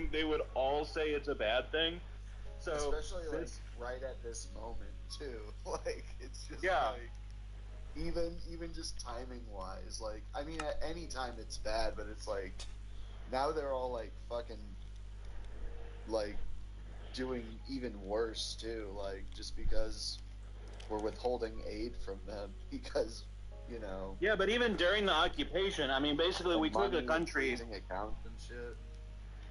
thing, they would all say it's a bad thing. So especially like right at this moment too. Like it's just yeah, like even just timing wise, like I mean at any time it's bad, but it's like now they're all like fucking like doing even worse too, like just because we're withholding aid from them because you know yeah, but even during the occupation, I mean, basically, and money and freezing accounts and shit.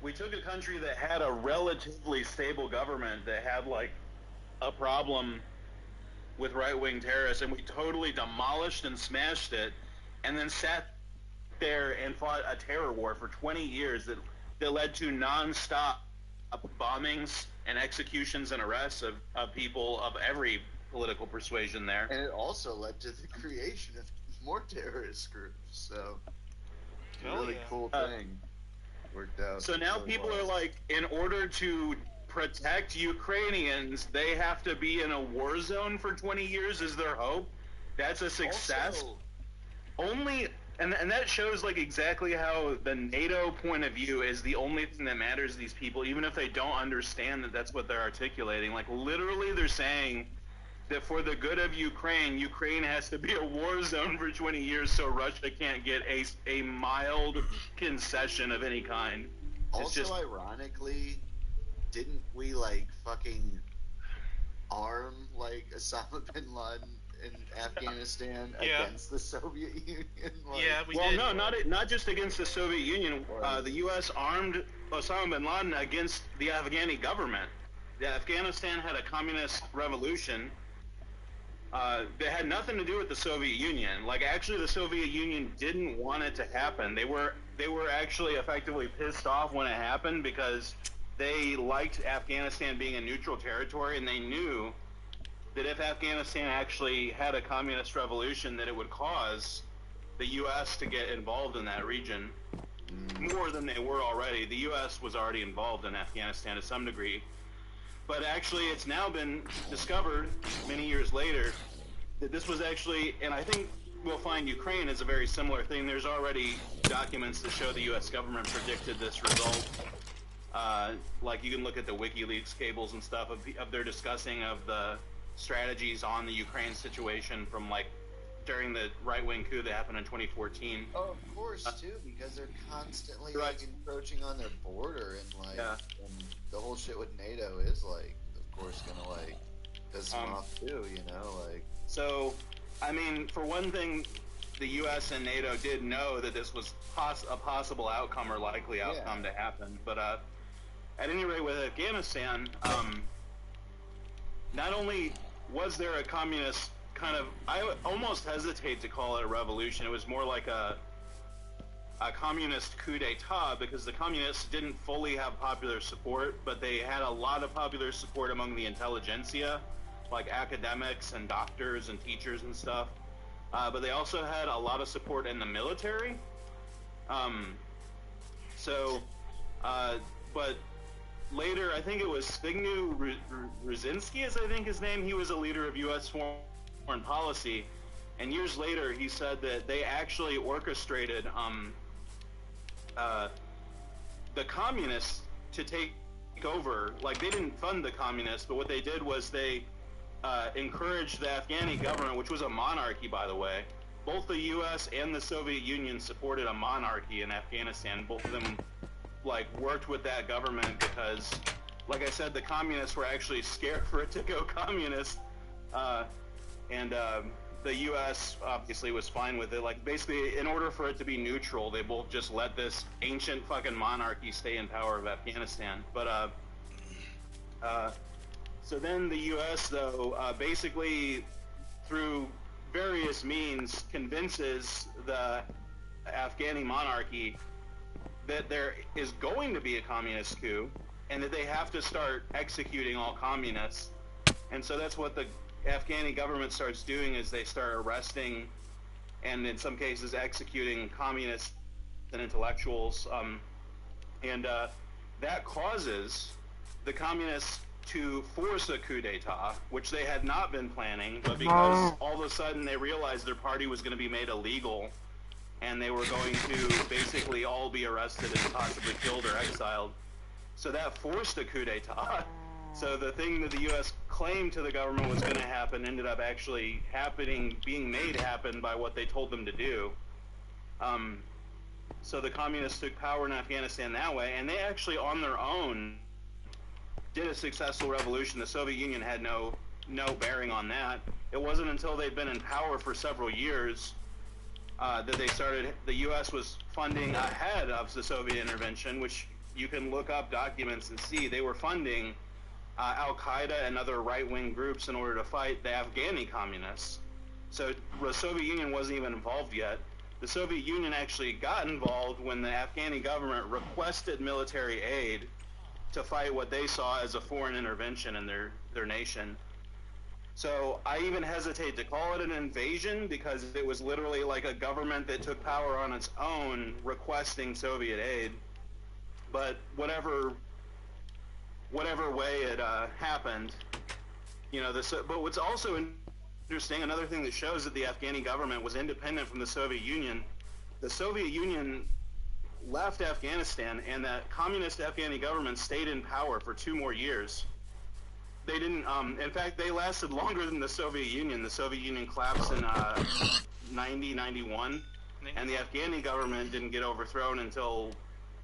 we took a country that had a relatively stable government that had like a problem with right-wing terrorists, and we totally demolished and smashed it, and then sat there and fought a terror war for 20 years that led to non-stop bombings and executions and arrests of people of every political persuasion there. And it also led to the creation of more terrorist groups. So it's a Hell really yeah. cool thing. Worked out. So now really people well. are like, in order to protect Ukrainians, they have to be in a war zone for 20 years is their hope. That's a success. Also, Only and that shows like exactly how the NATO point of view is the only thing that matters to these people, even if they don't understand that that's what they're articulating. Like literally they're saying that for the good of Ukraine, Ukraine has to be a war zone for 20 years so Russia can't get a mild concession of any kind. It's also just ironically, didn't we like fucking arm like Osama bin Laden in Afghanistan Yeah. against the Soviet Union? Like, Yeah, we well, did. no, not just against the Soviet Union. The U.S. armed Osama bin Laden against the Afghani government. Afghanistan had a communist revolution that had nothing to do with the Soviet Union. Like, actually, the Soviet Union didn't want it to happen. They were actually effectively pissed off when it happened because they liked Afghanistan being a neutral territory, and they knew that if Afghanistan actually had a communist revolution, that it would cause the U.S. to get involved in that region more than they were already. The U.S. was already involved in Afghanistan to some degree. But actually, it's now been discovered many years later that this was actually, and I think we'll find Ukraine is a very similar thing. There's already documents that show the U.S. government predicted this result. Like you can look at the WikiLeaks cables and stuff of their discussing of the strategies on the Ukraine situation from like during the right-wing coup that happened in 2014. oh, of course, too, because they're constantly Right. like encroaching on their border and like, Yeah. and the whole shit with NATO is like, of course, gonna like piss them off too, you know, like. So, I mean, for one thing, the U.S. and NATO did know that this was a possible outcome or likely outcome to happen. But at any rate, with Afghanistan, not only was there a communist kind of, I almost hesitate to call it a revolution. It was more like a communist coup d'etat because the communists didn't fully have popular support, but they had a lot of popular support among the intelligentsia, like academics and doctors and teachers and stuff. But they also had a lot of support in the military. But later, I think it was Zbigniew Brzezinski, is I think his name. He was a leader of U.S. foreign policy, and years later, he said that they actually orchestrated the communists to take over. Like, they didn't fund the communists, but what they did was they encouraged the Afghani government, which was a monarchy, by the way. Both the U.S. and the Soviet Union supported a monarchy in Afghanistan. Both of them like worked with that government because, like I said, the communists were actually scared for it to go communist, and the U.S. obviously was fine with it. Like, basically, in order for it to be neutral, they both just let this ancient fucking monarchy stay in power of Afghanistan. But so then the U.S. though basically through various means convinces the Afghani monarchy that there is going to be a communist coup and that they have to start executing all communists. And so that's what the Afghani government starts doing, is they start arresting and in some cases executing communists and intellectuals. And that causes the communists to force a coup d'etat, which they had not been planning, but because all of a sudden they realized their party was going to be made illegal and they were going to basically all be arrested and possibly killed or exiled, So that forced a coup d'etat. So the thing that the U.S. claimed to the government was going to happen ended up actually happening, being made happen by what they told them to do. So the communists took power in Afghanistan that way, and they actually, on their own, did a successful revolution. The Soviet Union had no bearing on that. It wasn't until they'd been in power for several years that they started. The U.S. was funding ahead of the Soviet intervention, which you can look up documents and see they were funding Al Qaeda and other right-wing groups in order to fight the Afghani communists. So the Soviet Union wasn't even involved yet. The Soviet Union actually got involved when the Afghani government requested military aid to fight what they saw as a foreign intervention in their nation. So I even hesitate to call it an invasion because it was literally like a government that took power on its own requesting Soviet aid. But whatever way it happened, but what's also interesting, another thing that shows that the Afghani government was independent from the Soviet Union, the Soviet Union left Afghanistan and that communist Afghani government stayed in power for 2 more years. They didn't, in fact, they lasted longer than the Soviet Union. The Soviet Union collapsed in 91, and the Afghani government didn't get overthrown until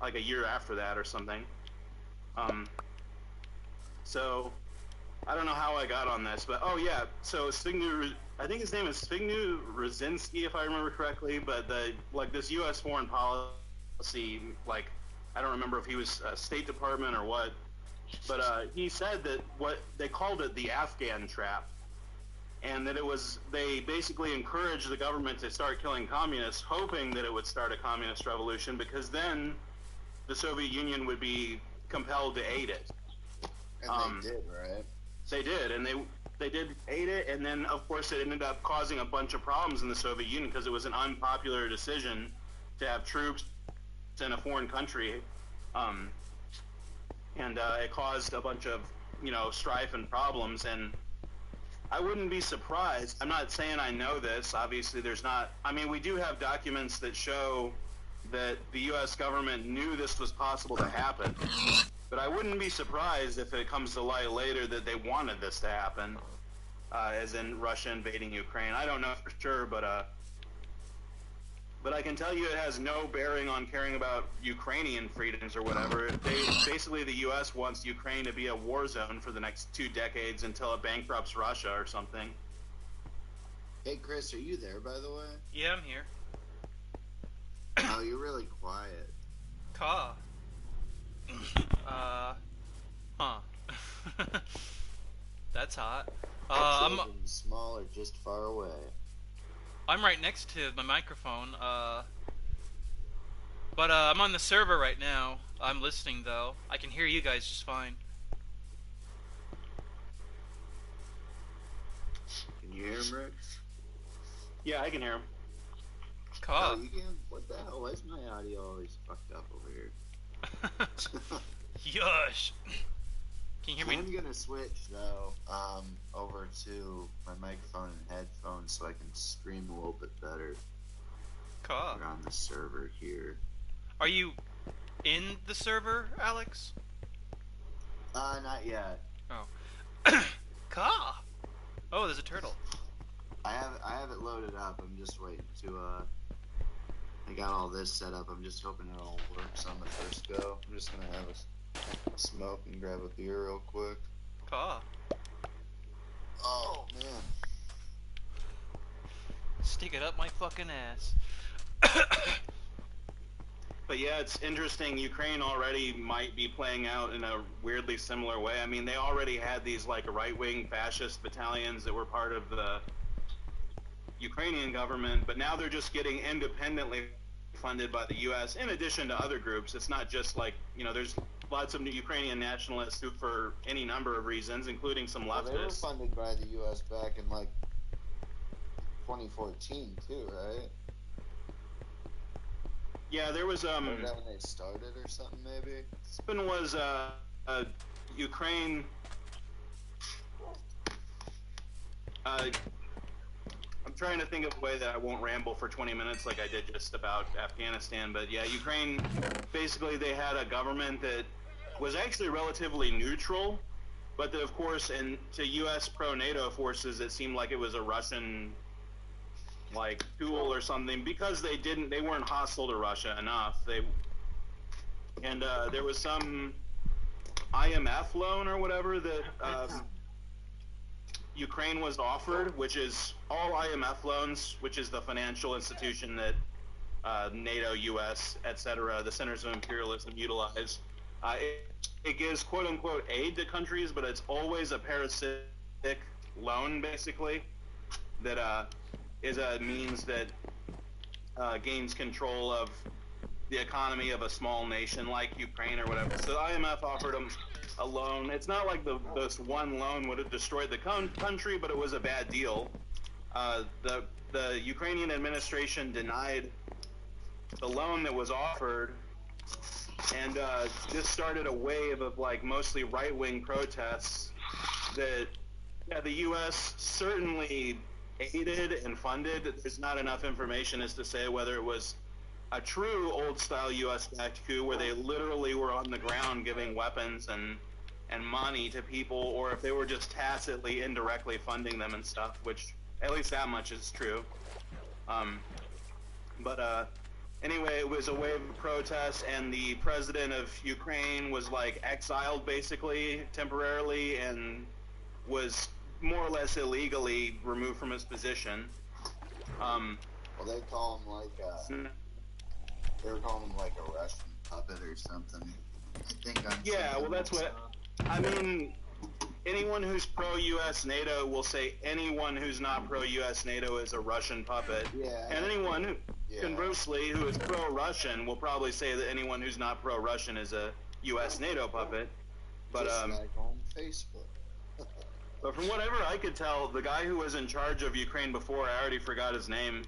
like a year after that or something. So I don't know how I got on this, but oh yeah, so I think his name is Zbigniew Brzezinski, if I remember correctly, but this U.S. foreign policy, I don't remember if he was State Department or what, but he said that what they called it the Afghan trap, and that they basically encouraged the government to start killing communists, hoping that it would start a communist revolution, because then the Soviet Union would be compelled to aid it. And they did, right? They did, and they did aid it, and then of course it ended up causing a bunch of problems in the Soviet Union because it was an unpopular decision to have troops in a foreign country, and it caused a bunch of strife and problems. And I wouldn't be surprised. I'm not saying I know this. Obviously, there's not. I mean, we do have documents that show that the U.S. government knew this was possible to happen. But I wouldn't be surprised if it comes to light later that they wanted this to happen, as in Russia invading Ukraine. I don't know for sure, but I can tell you it has no bearing on caring about Ukrainian freedoms or whatever. Basically, the U.S. wants Ukraine to be a war zone for the next 2 decades until it bankrupts Russia or something. Hey, Chris, are you there, by the way? Yeah, I'm here. Oh, you're really quiet. Huh. That's hot. I'm small or just far away. I'm right next to my microphone. But I'm on the server right now. I'm listening though. I can hear you guys just fine. Can you hear him, Rick? Yeah, I can hear him. Cool. Oh, you can? What the hell? Why is my audio always fucked up over here? Yush. Can you hear me? I'm gonna switch though, over to my microphone and headphones so I can stream a little bit better. Cool. We're on the server here. Are you in the server, Alex? Not yet. Oh. Cool. Oh, there's a turtle. I have it loaded up. I'm just waiting to I got all this set up. I'm just hoping it all works on the first go. I'm just gonna have a smoke and grab a beer real quick. Cool. Oh man. Stick it up my fucking ass. But yeah, it's interesting. Ukraine already might be playing out in a weirdly similar way. I mean, they already had these right-wing fascist battalions that were part of the Ukrainian government, but now they're just getting independently funded by the U.S. in addition to other groups. It's not just there's lots of Ukrainian nationalists who, for any number of reasons, including some leftists. Well, they were funded by the U.S. back in 2014 too, right? Yeah, there was Was that when they started or something, maybe? Spin was Ukraine. I'm trying to think of a way that I won't ramble for 20 minutes like I did just about Afghanistan, but yeah, Ukraine, basically they had a government that was actually relatively neutral, but of course, to U.S. pro-NATO forces, it seemed like it was a Russian like tool or something, because they weren't hostile to Russia enough. There was some IMF loan or whatever that Ukraine was offered, which is all IMF loans, which is the financial institution that NATO, U.S., etc., the centers of imperialism utilize. It gives quote-unquote aid to countries, but it's always a parasitic loan, basically, that is a means that gains control of the economy of a small nation like Ukraine or whatever. So the IMF offered them a loan. It's not like this one loan would have destroyed the country, but it was a bad deal. The Ukrainian administration denied the loan that was offered, and this started a wave of like mostly right-wing protests that the U.S. certainly aided and funded. There's not enough information as to say whether it was a true old-style U.S.-backed coup where they literally were on the ground giving weapons and money to people, or if they were just tacitly, indirectly funding them and stuff, which at least that much is true. Anyway, it was a wave of protests, and the president of Ukraine was like exiled basically temporarily and was more or less illegally removed from his position. Well, they call him like they were calling him like a Russian puppet or something. I think that's what I mean. Anyone who's pro-U.S. NATO will say anyone who's not pro-U.S. NATO is a Russian puppet. Yeah. And anyone who, conversely, who is pro-Russian will probably say that anyone who's not pro-Russian is a U.S. NATO puppet. But just like on Facebook. But from whatever I could tell, the guy who was in charge of Ukraine before, I already forgot his name,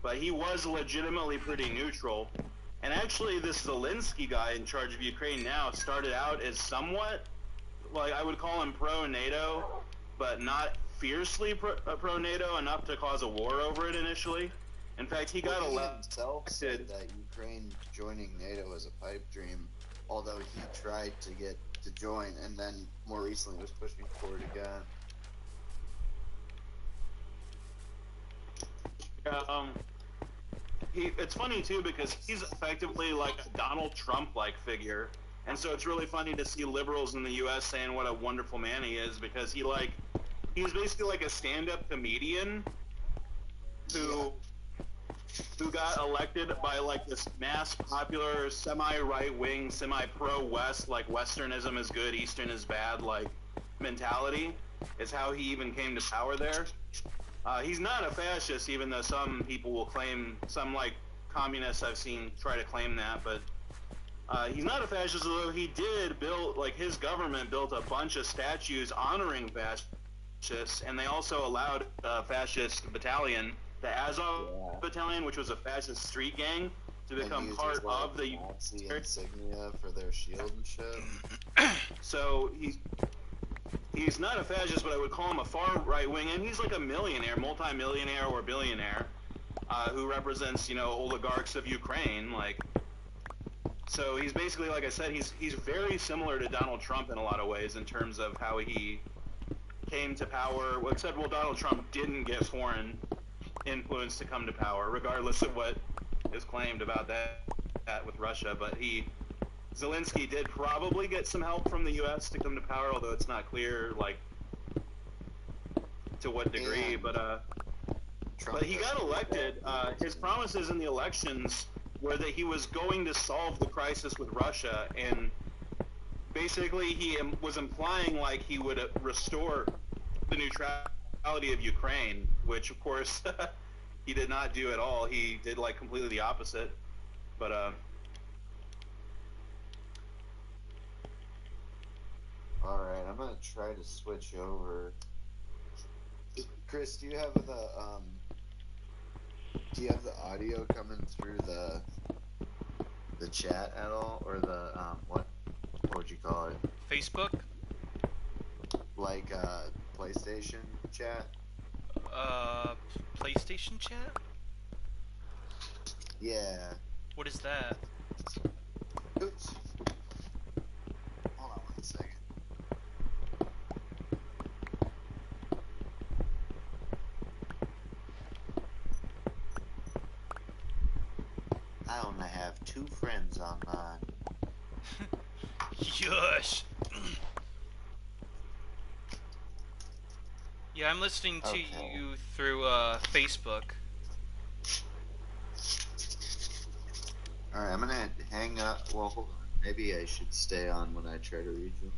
but he was legitimately pretty neutral. And actually, this Zelensky guy in charge of Ukraine now started out as somewhat, like, I would call him pro-NATO, but not fiercely pro-NATO enough to cause a war over it initially. In fact, he got elected. He himself said that Ukraine joining NATO was a pipe dream, although he tried to get to join, and then more recently was pushing forward again. It's funny too because he's effectively like a Donald Trump-like figure, and so it's really funny to see liberals in the U.S. saying what a wonderful man he is, because he's basically like a stand-up comedian who got elected by like this mass popular semi-right-wing, semi-pro-West, like Westernism is good, Eastern is bad, like mentality is how he even came to power there. He's not a fascist, even though some people will claim, some like communists I've seen try to claim that, but he's not a fascist, although he did build, like his government built a bunch of statues honoring fascists, and they also allowed a fascist battalion, the Azov battalion, which was a fascist street gang, to become part of the Nazi insignia for their shield and shit. So he's not a fascist, but I would call him a far right wing, and he's like a millionaire, multi-millionaire or billionaire, who represents, oligarchs of Ukraine, like. So he's basically, like I said, he's very similar to Donald Trump in a lot of ways in terms of how he came to power. Well, except, Donald Trump didn't get foreign influence to come to power, regardless of what is claimed about that with Russia. But Zelensky did probably get some help from the U.S. to come to power, although it's not clear, like, to what degree. But he got elected. His promises in the elections were that he was going to solve the crisis with Russia, and basically he was implying like he would restore the neutrality of Ukraine, which of course he did not do at all. He did like completely the opposite. But alright, I'm gonna try to switch over. Chris, do you have the audio coming through the chat at all, or the what would you call it? Facebook? Like PlayStation chat? PlayStation chat? Yeah. What is that? Oops. 2 friends online. Yush. Yeah, I'm listening to you through Facebook. Alright, I'm gonna hang up. Well, hold on. Maybe I should stay on when I try to rejoin.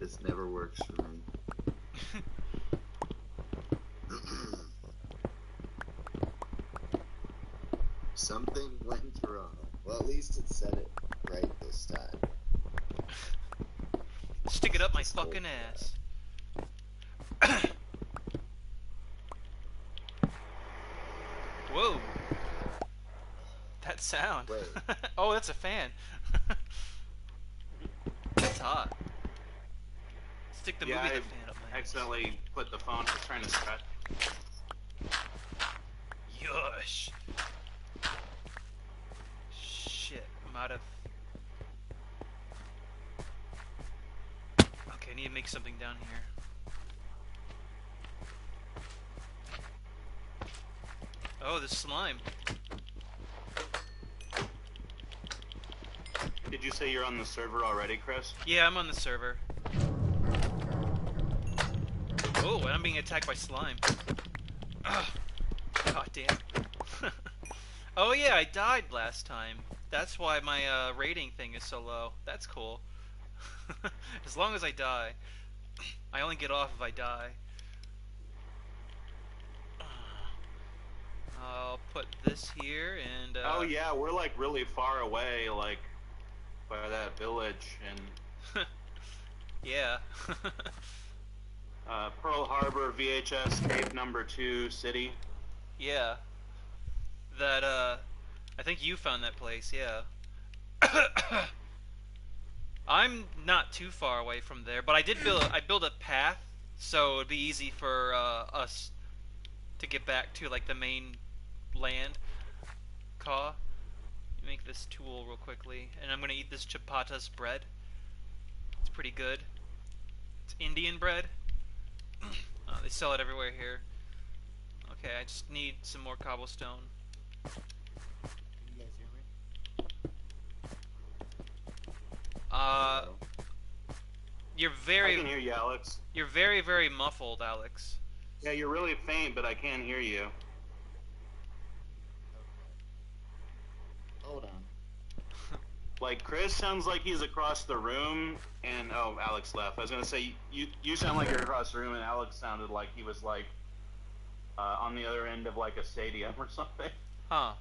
This never works for me. Something went wrong. Well, at least it said it right this time. Stick it up my fucking ass. Whoa. That sound. Oh, that's a fan. That's hot. Stick the movie fan up my ass. Accidentally put the phone. I was trying to scratch. Yush. Shit, I'm out of... Okay, I need to make something down here. Oh, this slime. Did you say you're on the server already, Chris? Yeah, I'm on the server. Oh, and I'm being attacked by slime. Ugh. God damn. Oh yeah, I died last time. That's why my rating thing is so low. That's cool. As long as I die. I only get off if I die. I'll put this here and oh yeah, we're like really far away, like by that village and yeah. Pearl Harbor VHS Tape number 2 city. Yeah. That I think you found that place, yeah. I'm not too far away from there, but I built a path so it'd be easy for us to get back to like the main land. Make this tool real quickly, and I'm gonna eat this chapatas bread. It's pretty good. It's Indian bread. They sell it everywhere here. Okay, I just need some more cobblestone. Can you guys hear me? You're I very... can hear you, Alex. You're very, very muffled, Alex. Yeah, you're really faint, but I can hear you. Hold on. Like, Chris sounds like he's across the room, and oh, Alex left. I was gonna say, you sound like you're across the room, and Alex sounded like he was like on the other end of like a stadium or something. Huh.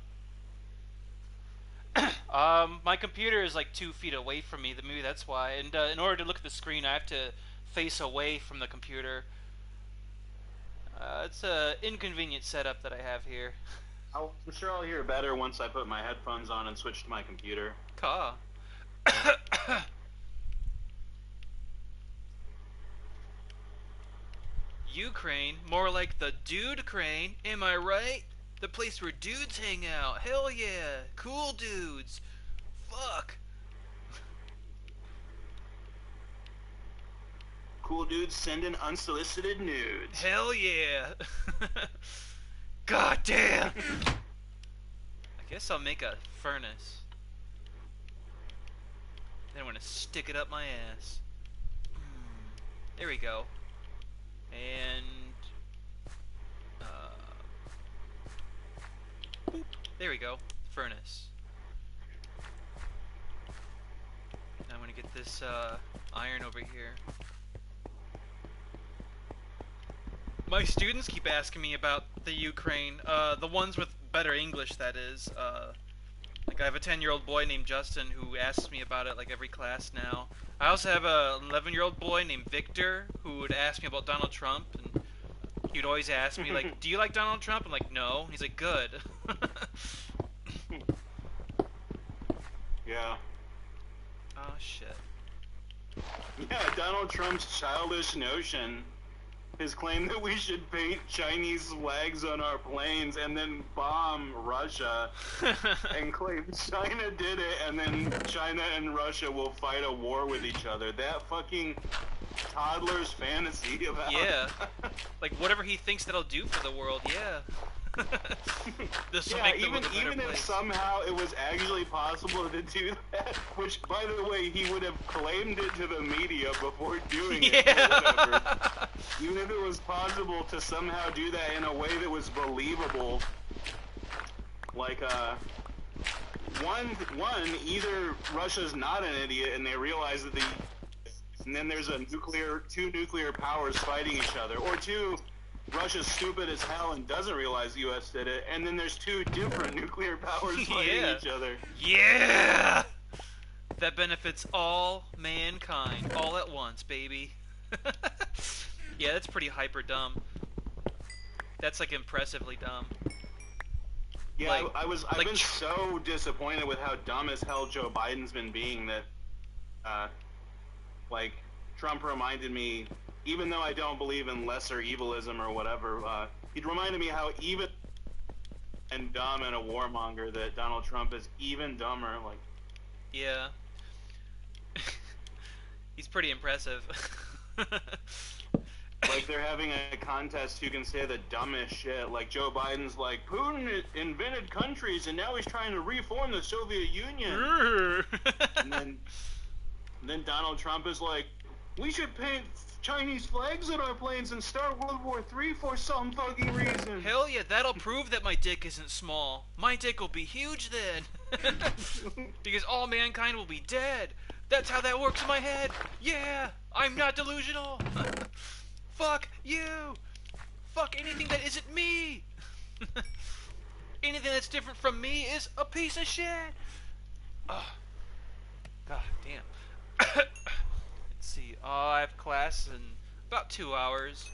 My computer is like 2 feet away from me, maybe that's why. And in order to look at the screen, I have to face away from the computer. It's a inconvenient setup that I have here. I'm sure I'll hear better once I put my headphones on and switch to my computer. Caw. Ukraine, more like the dude crane, am I right? The place where dudes hang out. Hell yeah, cool dudes. Fuck. Cool dudes sending unsolicited nudes. Hell yeah. God damn. I guess I'll make a furnace. Then I'm gonna stick it up my ass. There we go. And boop. There we go. Furnace. Now I'm gonna get this iron over here. My students keep asking me about the Ukraine, the ones with better English, that is. Like, I have a 10-year-old boy named Justin who asks me about it, like, every class now. I also have a 11-year-old boy named Victor who would ask me about Donald Trump, and he'd always ask me, like, do you like Donald Trump? I'm like, no. And he's like, good. Yeah. Oh, shit. Yeah, Donald Trump's childish notion, his claim that we should paint Chinese flags on our planes and then bomb Russia and claim China did it, and then China and Russia will fight a war with each other. That fucking... toddler's fantasy about. Yeah. Like whatever he thinks that'll do for the world. Yeah. This will Yeah, make the world a better even if place. somehow it was actually possible to do that, which, by the way, he would have claimed it to the media before doing it, or whatever. Even if it was possible to somehow do that in a way that was believable, like, either Russia's not an idiot and they realize that and then there's two nuclear powers fighting each other, or two, Russia's stupid as hell and doesn't realize the U.S. did it, and then there's two different nuclear powers fighting each other. Yeah! That benefits all mankind, all at once, baby. Yeah, that's pretty hyper dumb. That's like impressively dumb. Yeah, Like, I've been so disappointed with how dumb as hell Joe Biden's been being that, like, Trump reminded me, even though I don't believe in lesser evilism or whatever, he reminded me how even and dumb and a warmonger that Donald Trump is even dumber. Like, yeah. He's pretty impressive. like they're having a contest who can say the dumbest shit. Like Joe Biden's like, Putin invented countries and now he's trying to reform the Soviet Union. and then Donald Trump is like, we should paint Chinese flags on our planes and start World War III for some fucking reason. Hell yeah, that'll prove that my dick isn't small. My dick will be huge then. Because all mankind will be dead. That's how that works in my head. Yeah, I'm not delusional. Fuck you. Fuck anything that isn't me. Anything that's different from me is a piece of shit. Oh. God damn. Let's see. Oh, I have class in about 2 hours.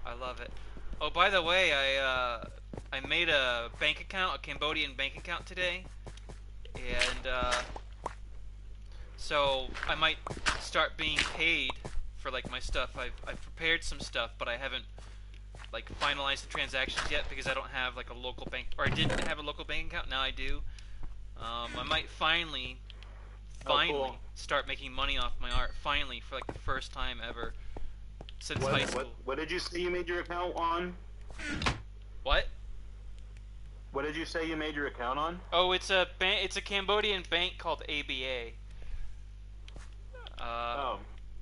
I love it. Oh, by the way, I made a bank account, a Cambodian bank account today, and so I might start being paid for like my stuff. I've prepared some stuff, but I haven't like finalized the transactions yet because I don't have like a local bank, or I didn't have a local bank account. Now I do. I might finally cool. start making money off my art. Finally, for like the first time ever since high school. What did you say you made your account on? What? What did you say you made your account on? Oh, it's a Cambodian bank called ABA.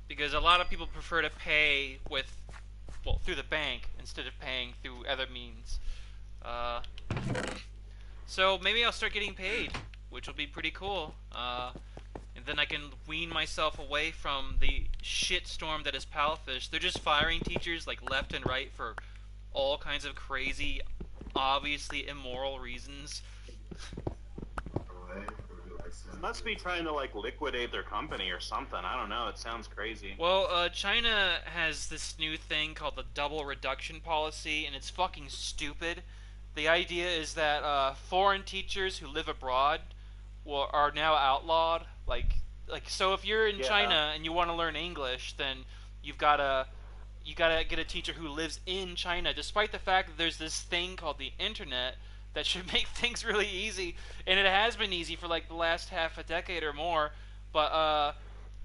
Because a lot of people prefer to pay through the bank instead of paying through other means. So maybe I'll start getting paid, which will be pretty cool. And then I can wean myself away from the shitstorm that is Palfish. They're just firing teachers like left and right for all kinds of crazy, obviously immoral reasons. Must be trying to like liquidate their company or something. I don't know. It sounds crazy. Well, China has this new thing called the double reduction policy, and it's fucking stupid. The idea is that foreign teachers who live abroad are now outlawed. Like so, if you're in China and you want to learn English, then you gotta get a teacher who lives in China. Despite the fact that there's this thing called the internet that should make things really easy, and it has been easy for like the last half a decade or more. But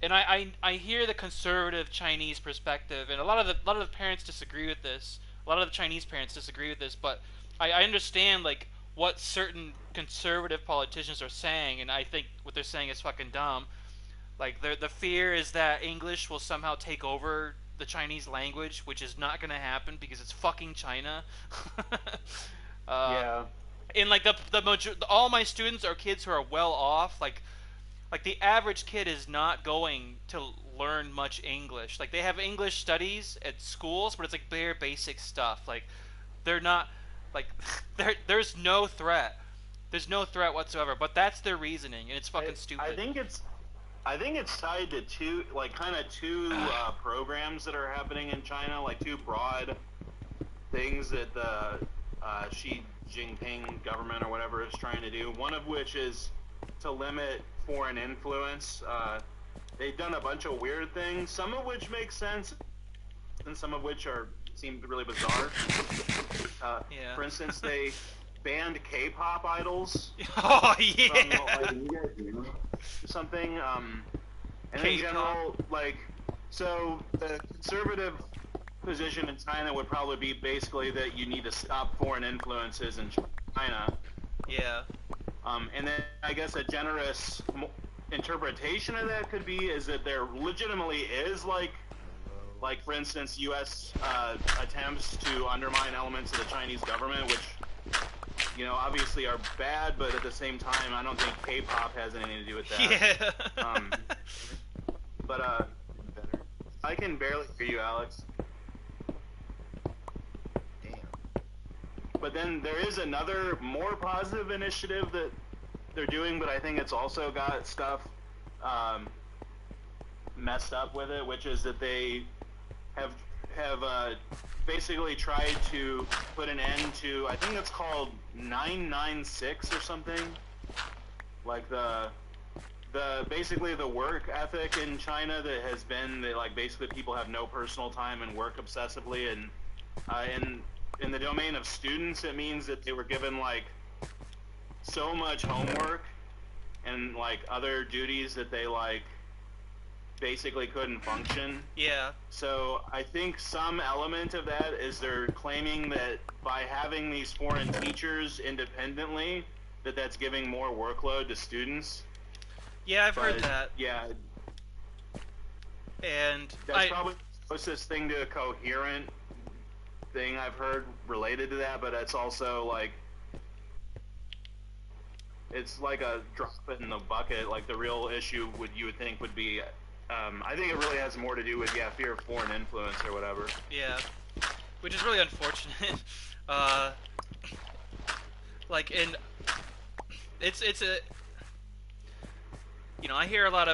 and I hear the conservative Chinese perspective, and a lot of the parents disagree with this. A lot of the Chinese parents disagree with this, but I understand like what certain conservative politicians are saying, and I think what they're saying is fucking dumb. Like the fear is that English will somehow take over the Chinese language, which is not going to happen because it's fucking China. Yeah. And like all my students are kids who are well off. Like the average kid is not going to learn much English. Like they have English studies at schools, but it's like bare basic stuff. Like they're not like there's no threat. There's no threat whatsoever. But that's their reasoning, and it's fucking stupid. I think it's tied to two programs that are happening in China, like two broad things that the Xi Jinping government or whatever is trying to do. One of which is to limit foreign influence. They've done a bunch of weird things, some of which make sense, and some of which seem really bizarre. Yeah. For instance, banned K-pop idols Oh from yeah. like something. And in K-pop. general, like, so the conservative position in China would probably be basically that you need to stop foreign influences in China. Yeah. And then I guess a generous interpretation of that could be is that there legitimately is like for instance, U.S. Attempts to undermine elements of the Chinese government, which obviously are bad, but at the same time, I don't think K-pop has anything to do with that. Yeah. But I can barely hear you, Alex. Damn. But then there is another more positive initiative that they're doing, but I think it's also got stuff messed up with it, which is that they have basically tried to put an end to, I think it's called 996 or something, like the basically the work ethic in China that has been that like basically people have no personal time and work obsessively, and in the domain of students it means that they were given like so much homework and like other duties that they like basically couldn't function. Yeah. So I think some element of that is they're claiming that by having these foreign teachers independently, that's giving more workload to students. Yeah, I've heard that. Yeah, And that's probably the closest thing to a coherent thing I've heard related to that, but it's also like it's like a drop in the bucket. Like the real issue you would think would be I think it really has more to do with fear of foreign influence or whatever. Yeah, which is really unfortunate. Like it's a I hear a lot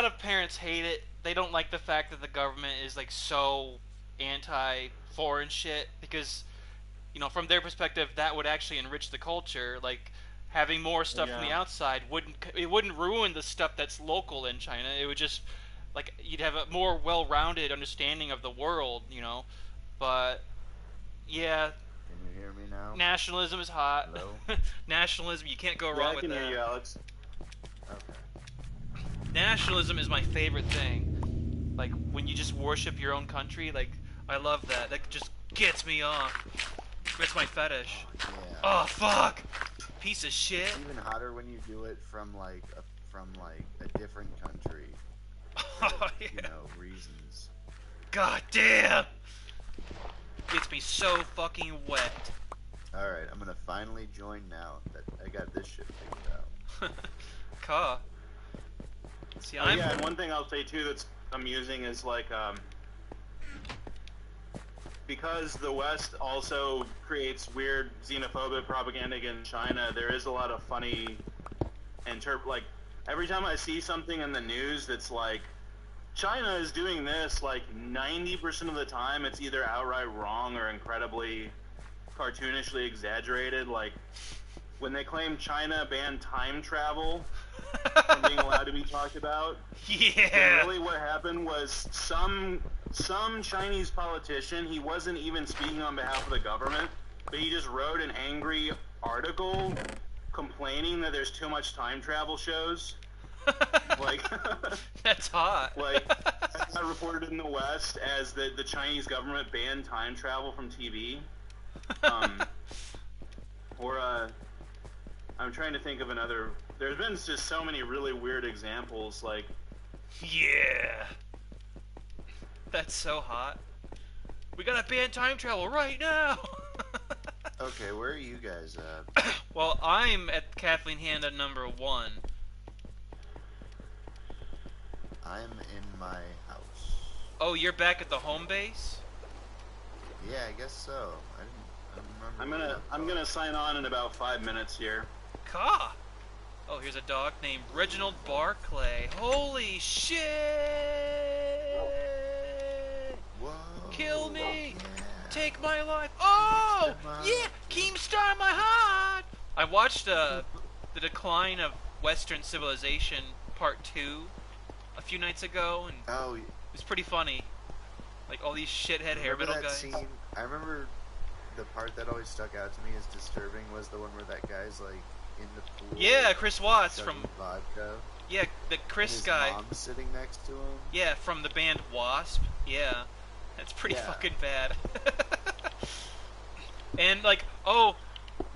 of parents hate it. They don't like the fact that the government is like so anti-foreign shit because from their perspective that would actually enrich the culture. Like having more stuff from the outside wouldn't ruin the stuff that's local in China. It would just like you'd have a more well-rounded understanding of the world, But yeah, Can you hear me now? nationalism is hot. Hello? Nationalism, you can't go wrong with that. I can hear you, Alex. Okay. Nationalism is my favorite thing. Like when you just worship your own country, like I love that. That just gets me off. It's my fetish. Yeah. Oh fuck! Piece of shit. It's even hotter when you do it from like a different country. Oh yeah. Reasons. God damn! Gets me so fucking wet. All right, I'm gonna finally join now that I got this shit figured out. Ka. See, Yeah, and one thing I'll say too that's amusing is like because the West also creates weird xenophobic propaganda against China, there is a lot of funny like every time I see something in the news that's like China is doing this, like 90% of the time it's either outright wrong or incredibly cartoonishly exaggerated. Like when they claim China banned time travel from being allowed to be talked about. Yeah. Really what happened was some Chinese politician, he wasn't even speaking on behalf of the government, but he just wrote an angry article complaining that there's too much time travel shows. Like that's hot. Like that's not reported in the West as the Chinese government banned time travel from TV. Or I'm trying to think of another. There's been just so many really weird examples. Like yeah, that's so hot. We gotta ban time travel right now. Okay, where are you guys at? Well, I'm at Kathleen Hand at number 1. I'm in my house. Oh, you're back at the home base? Yeah, I guess so. I don't remember. I'm gonna sign on in about 5 minutes here. Ka. Oh, here's a dog named Reginald Barclay. Holy shit! Whoa. Kill me! Yeah. Take my life! Oh! Yeah! Keemstar my heart! I watched The Decline of Western Civilization Part 2 a few nights ago, and it was pretty funny. Like all these shithead hair metal that guys. Scene? I remember the part that always stuck out to me as disturbing was the one where that guy's like in the pool. Yeah, Chris Watts chugging from vodka. yeah, the Chris and his guy. mom's sitting next to him. Yeah, from the band Wasp. Yeah, that's pretty fucking bad. And like, oh,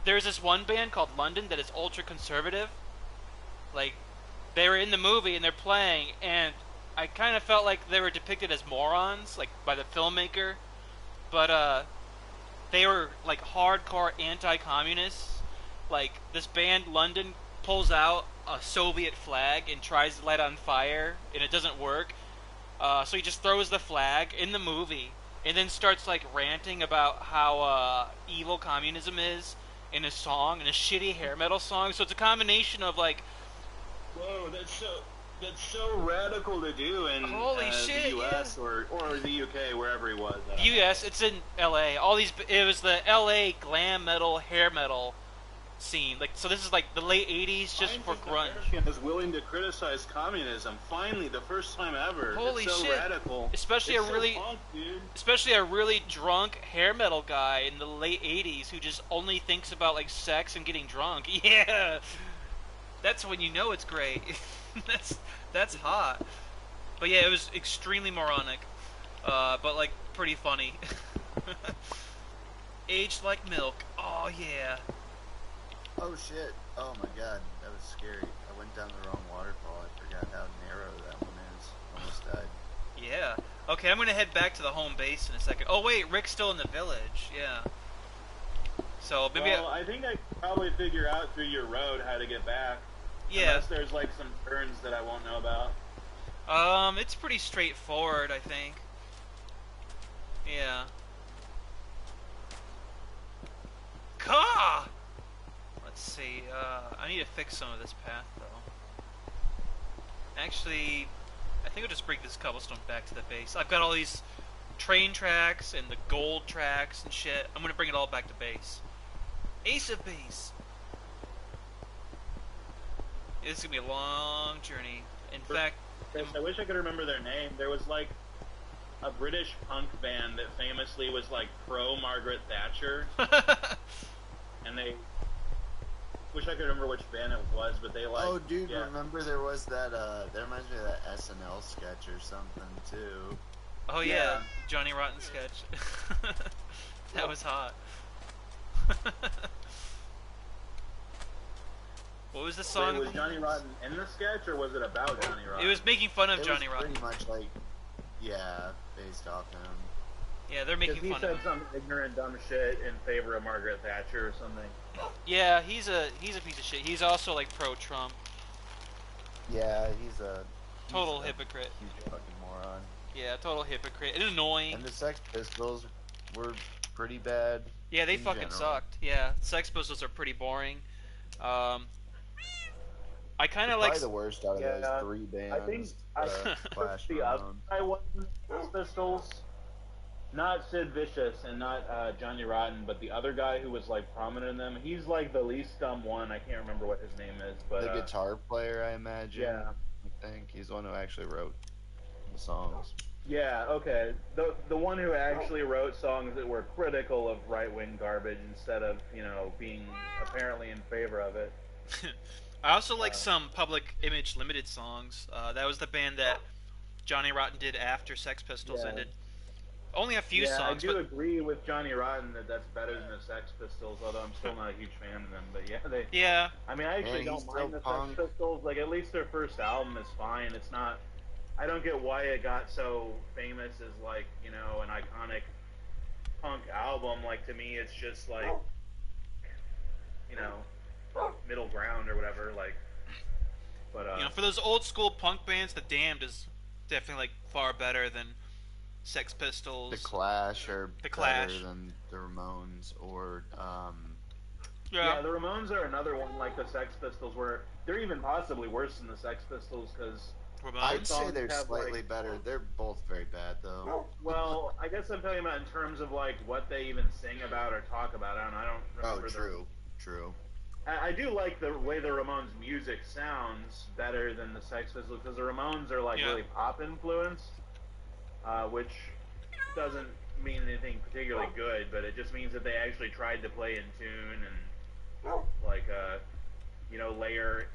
there's this one band called London that is ultra conservative. Like, they were in the movie and they're playing, and I kind of felt like they were depicted as morons, like by the filmmaker. But they were like hardcore anti-communists. Like, this band London pulls out a Soviet flag and tries to light it on fire, and it doesn't work. So he just throws the flag in the movie, and then starts like ranting about how evil communism is in a song, in a shitty hair metal song. So it's a combination of like, whoa, that's so radical to do in holy shit, the U.S. or the U.K., wherever he was. U.S. It's in L.A. It was the L.A. glam metal, hair metal scene. Like, so this is like the late '80s, just for grunge. American is willing to criticize communism. Finally, the first time ever. Holy it's so shit! Radical. Especially it's a really, punk, dude. especially a really drunk hair metal guy in the late '80s who just only thinks about like sex and getting drunk. Yeah, that's when you know it's great. that's hot. But yeah, it was extremely moronic, but like pretty funny. Aged like milk. Oh yeah. Oh shit! Oh my god, that was scary. I went down the wrong waterfall. I forgot how narrow that one is. Almost died. Yeah. Okay, I'm gonna head back to the home base in a second. Oh wait, Rick's still in the village. Yeah. So maybe. Well, I think I could probably figure out through your road how to get back. Yeah. Unless there's like some turns that I won't know about. It's pretty straightforward, I think. Yeah. Caw! Let's see, I need to fix some of this path, though. Actually, I think I'll just bring this cobblestone back to the base. I've got all these train tracks and the gold tracks and shit. I'm gonna bring it all back to base. Ace of base! This is gonna be a long journey. In fact... I wish I could remember their name. There was like a British punk band that famously was like pro Margaret Thatcher. And they... Wish I could remember which band it was, but they like... Oh, dude, remember there was that, that reminds me of that SNL sketch or something, too. Oh, yeah. Johnny Rotten sketch. That was hot. What was the song? Wait, was Johnny Rotten in the sketch, or was it about Johnny Rotten? It was making fun of Johnny Rotten. Pretty much like, yeah, based off him. Yeah, they're making fun of him. He said some ignorant, dumb shit in favor of Margaret Thatcher or something. Yeah, he's a piece of shit. He's also like pro-Trump. Yeah, he's a total hypocrite. Huge fucking moron. Yeah, total hypocrite. It's annoying. And the Sex Pistols were pretty bad. Yeah, they fucking sucked. Yeah, Sex Pistols are pretty boring. I kind of like probably the worst out of those three bands. I think Flash the other guy was Sex Pistols. Not Sid Vicious and not Johnny Rotten, but the other guy who was like prominent in them. He's like the least dumb one. I can't remember what his name is, but the guitar player, I imagine. Yeah, I think he's the one who actually wrote the songs. Yeah, okay. The one who actually wrote songs that were critical of right-wing garbage instead of, you know, being apparently in favor of it. I also like some Public Image Limited songs. That was the band that Johnny Rotten did after Sex Pistols ended. Only a few songs. I do agree with Johnny Rotten that that's better than the Sex Pistols, although I'm still not a huge fan of them. But yeah, Yeah. I mean, I actually don't mind the Sex Pistols. Like, at least their first album is fine. It's not... I don't get why it got so famous as, like, you know, an iconic punk album. Like, to me, it's just, like, you know, middle ground or whatever. Like, but, you know, for those old school punk bands, The Damned is definitely, like, far better than Sex Pistols. The Clash are Clash. better than the Ramones or, Yeah, the Ramones are another one like the Sex Pistols, where they're even possibly worse than the Sex Pistols, because... I'd say they're slightly better. They're both very bad, though. Well, I guess I'm talking about in terms of, like, what they even sing about or talk about. I don't remember. True. I do like the way the Ramones' music sounds better than the Sex Pistols, because the Ramones are, like, really pop influenced, which doesn't mean anything particularly good, but it just means that they actually tried to play in tune and like you know, layer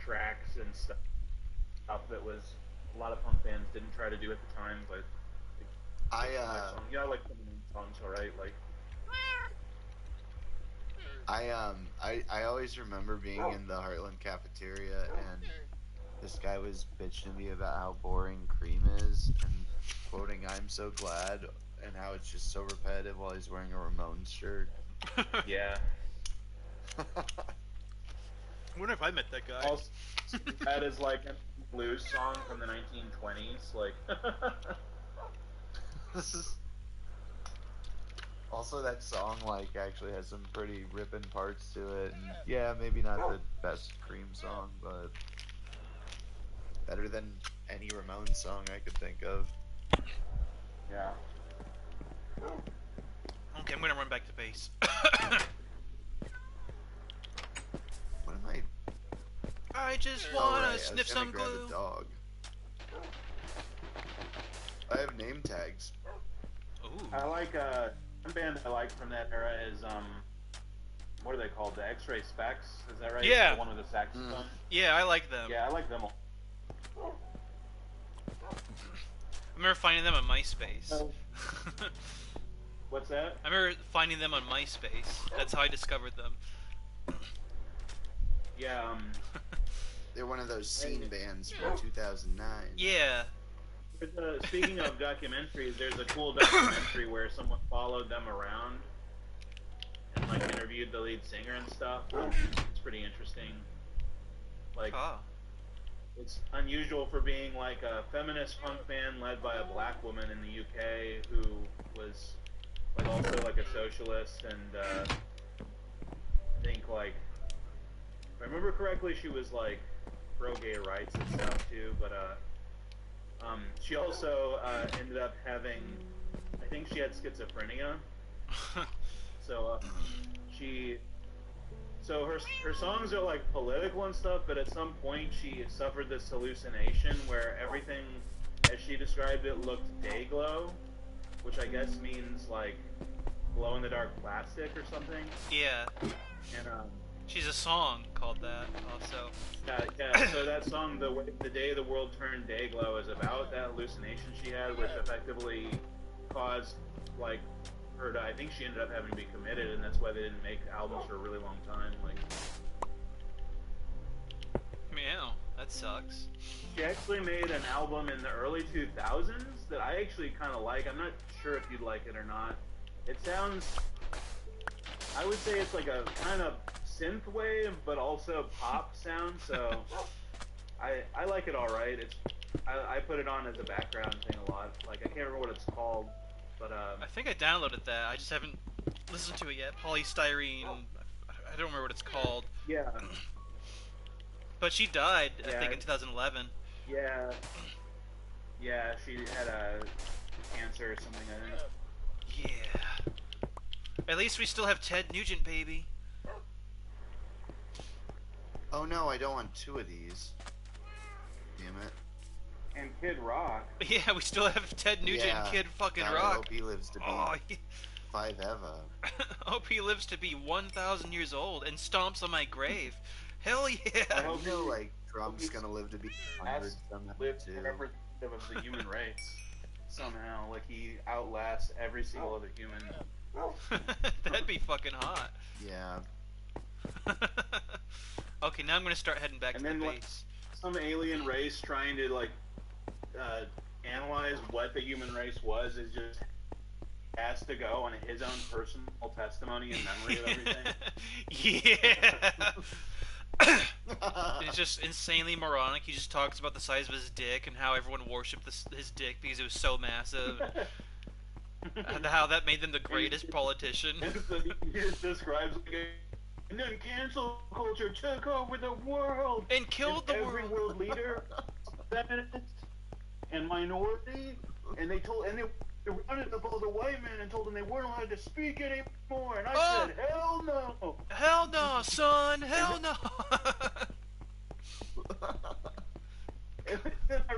tracks and stuff that was a lot of punk bands didn't try to do at the time. But like some of the songs, alright, like. I always remember being in the Heartland cafeteria and this guy was bitching to me about how boring Cream is and quoting "I'm so glad" and how it's just so repetitive while he's wearing a Ramones shirt. Yeah. I wonder if I met that guy. Also, that is like a blues song from the 1920s, like. Also, that song like actually has some pretty ripping parts to it, and yeah, maybe not the best Cream song, but better than any Ramones song I could think of. Yeah. Okay, I'm gonna run back to base. What am I? I just wanna right, sniff some grab glue. a dog. I have name tags. Ooh. I like one band I like from that era is what are they called? The X-Ray Specs, is that right? Yeah. The one with the saxophone. Yeah, I like them. Yeah, I like them all. I remember finding them on MySpace. Oh. What's that? I remember finding them on MySpace. That's how I discovered them. Yeah. They're one of those scene bands from 2009. Yeah. Speaking of documentaries, there's a cool documentary where someone followed them around and like interviewed the lead singer and stuff. It's pretty interesting. Like, it's unusual for being like a feminist punk band led by a black woman in the UK who was like also like a socialist and I think like if I remember correctly, she was like pro gay rights and stuff too, but she also ended up having, I think she had schizophrenia. So her songs are like political and stuff, but at some point she suffered this hallucination where everything, as she described it, looked day glow, which I guess means like glow in the dark plastic or something. Yeah. And she's a song called that also. Yeah. So that song, the Day the World Turned Day Glow, is about that hallucination she had, which effectively caused like her to. I think she ended up having to be committed, and that's why they didn't make albums for a really long time. Like, meow, that sucks. she actually made an album in the early 2000s that I actually kind of like. I'm not sure if you'd like it or not. It sounds. I would say it's like a kind of synth wave, but also pop sound. So I like it all right. I put it on as a background thing a lot. Like I can't remember what it's called, but I think I downloaded that. I just haven't listened to it yet. Polystyrene. I don't remember what it's called. Yeah. But she died, I think, in 2011. Yeah. Yeah, she had a cancer or something, I think. Yeah. At least we still have Ted Nugent, baby. Oh no, I don't want two of these. Damn it. And Kid Rock. Yeah, we still have Ted Nugent and Kid fucking God, Rock. I hope he lives to be yeah. 5 ever. Hope he lives to be 1,000 years old and stomps on my grave. Hell yeah! I hope like Trump's gonna live to be 100 somehow too. Representative of the human race. Somehow, like he outlasts every single other human. That'd be fucking hot. Yeah. Okay, now I'm gonna start heading back to the like, base. some alien race trying to like analyze what the human race was is just has to go on his own personal testimony and memory of everything. Yeah. It's just insanely moronic. He just talks about the size of his dick and how everyone worshipped his dick because it was so massive. And how that made them the greatest politician. He just describes and then cancel culture took over the world and killed the every world leader, feminist, and minority, and they rounded up all the white men and told them they weren't allowed to speak anymore. And I said, hell no! Hell no, son! Hell no! And then I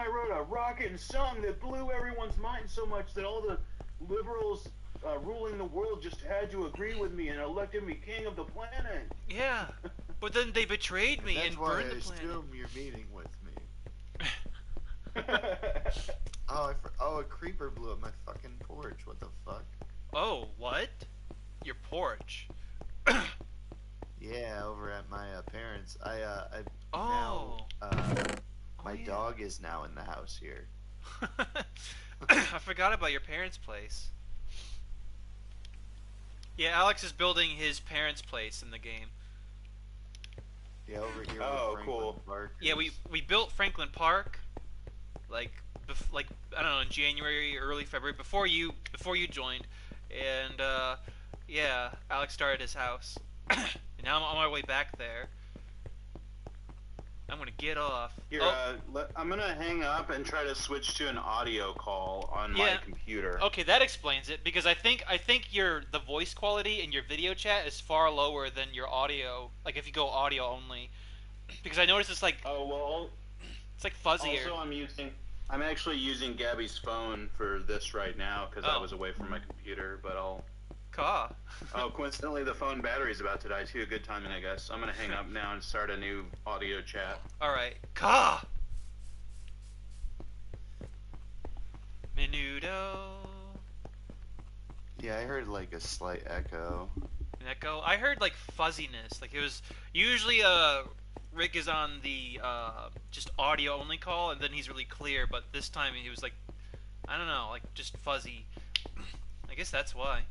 wrote a rockin' song that blew everyone's mind so much that all the liberals ruling the world just had to agree with me and elected me king of the planet. Yeah, but then they betrayed me and burned the That's why I planet. assume you're meeting with me. Oh, a creeper blew up my fucking porch. What the fuck? Oh, what? Your porch. Yeah, over at my parents. Oh. My yeah. dog is now in the house here. I forgot about your parents' place. Yeah, Alex is building his parents' place in the game. Yeah, over here. Oh, with Franklin cool. Park Yeah, we built Franklin Park, like I don't know, in January, early February, before you joined, and yeah, Alex started his house, and now I'm on my way back there. I'm gonna get off. Here, I'm gonna hang up and try to switch to an audio call on my computer. Okay, that explains it, because I think the voice quality in your video chat is far lower than your audio. Like if you go audio only, because I noticed it's like it's like fuzzier. Also, I'm actually using Gabby's phone for this right now because I was away from my computer. But coincidentally, the phone battery is about to die too. Good timing, I guess. I'm gonna hang up now and start a new audio chat. All right, Menudo. Yeah, I heard like a slight echo. An echo. I heard like fuzziness. Like it was usually Rick is on the just audio only call, and then he's really clear. But this time he was like, I don't know, like just fuzzy. I guess that's why.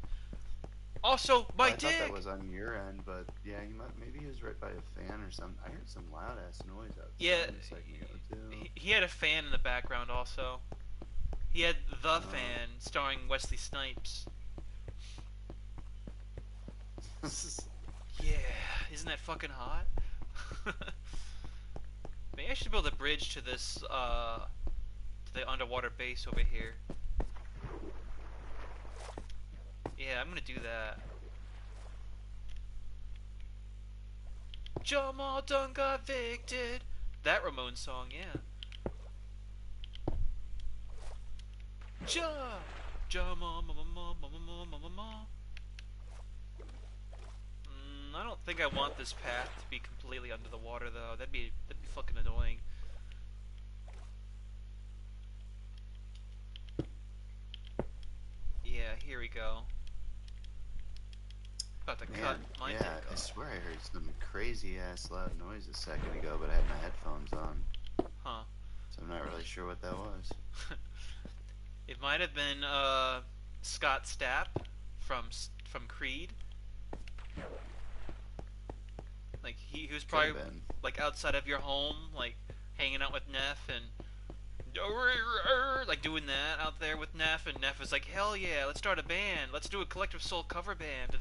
Also, my dick. I thought that was on your end, but yeah, maybe he was right by a fan or something. I heard some loud ass noise outside. Yeah, a second ago too. He had a fan in the background also. He had The Fan, starring Wesley Snipes. Yeah, isn't that fucking hot? Maybe I should build a bridge to this, to the underwater base over here. Yeah, I'm gonna do that. Jamal done got evicted. That Ramones song, yeah. Jamal, I don't think I want this path to be completely under the water though. That'd be fucking annoying. Yeah, here we go. About to cut my dick off. I swear I heard some crazy ass loud noise a second ago, but I had my headphones on. Huh. So I'm not really sure what that was. It might have been Scott Stapp from Creed. Like he was probably like outside of your home, like hanging out with Neff and like doing that out there with Neff, and Neff was like, hell yeah, let's start a band, let's do a Collective Soul cover band, and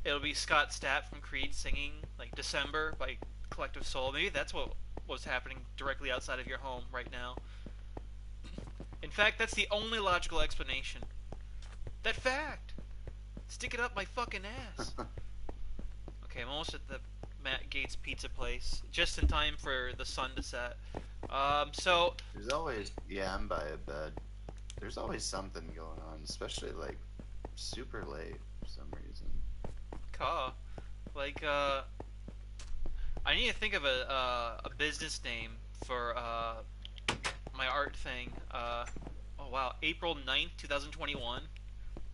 it'll be Scott Stapp from Creed singing like December by Collective Soul. Maybe that's what was happening directly outside of your home right now. In fact, that's the only logical explanation. That fact! Stick it up my fucking ass. Okay, I'm almost at the Matt Gates pizza place, just in time for the sun to set. So... There's always... Yeah, I'm by a bed. There's always something going on, especially, like, super late for some reason. Like, I need to think of a business name for, my art thing. Oh wow, April 9th, 2021.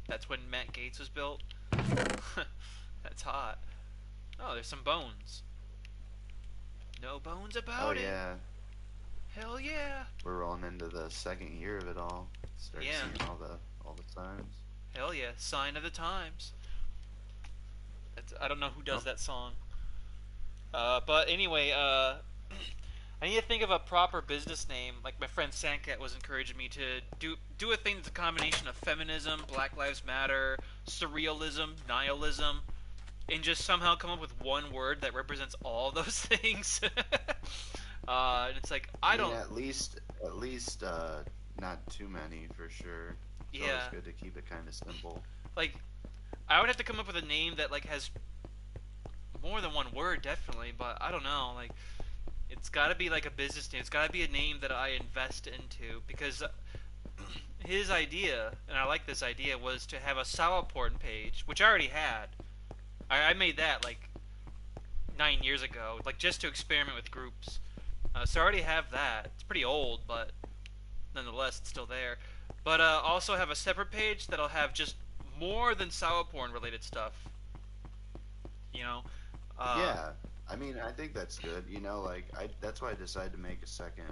That's when Matt Gates was built. That's hot. Oh, there's some bones. No bones about it. Oh yeah. Hell yeah. We're rolling into the second year of it all. Start seeing all the signs. Hell yeah, sign of the times. I don't know who does that song. But anyway, I need to think of a proper business name. Like my friend Sankat was encouraging me to do a thing that's a combination of feminism, Black Lives Matter, surrealism, nihilism, and just somehow come up with one word that represents all those things. And it's like I don't. At least not too many for sure. It's always good to keep it kind of simple. Like, I would have to come up with a name that like has more than one word, definitely. But I don't know, like. It's got to be like a business name. It's got to be a name that I invest into, because his idea, and I like this idea, was to have a Sour Porn page, which I already had. I made that like 9 years ago, like just to experiment with groups. So I already have that. It's pretty old, but nonetheless, it's still there. But also have a separate page that'll have just more than Sour Porn related stuff. You know? Yeah, I mean, I think that's good. You know, like that's why I decided to make a second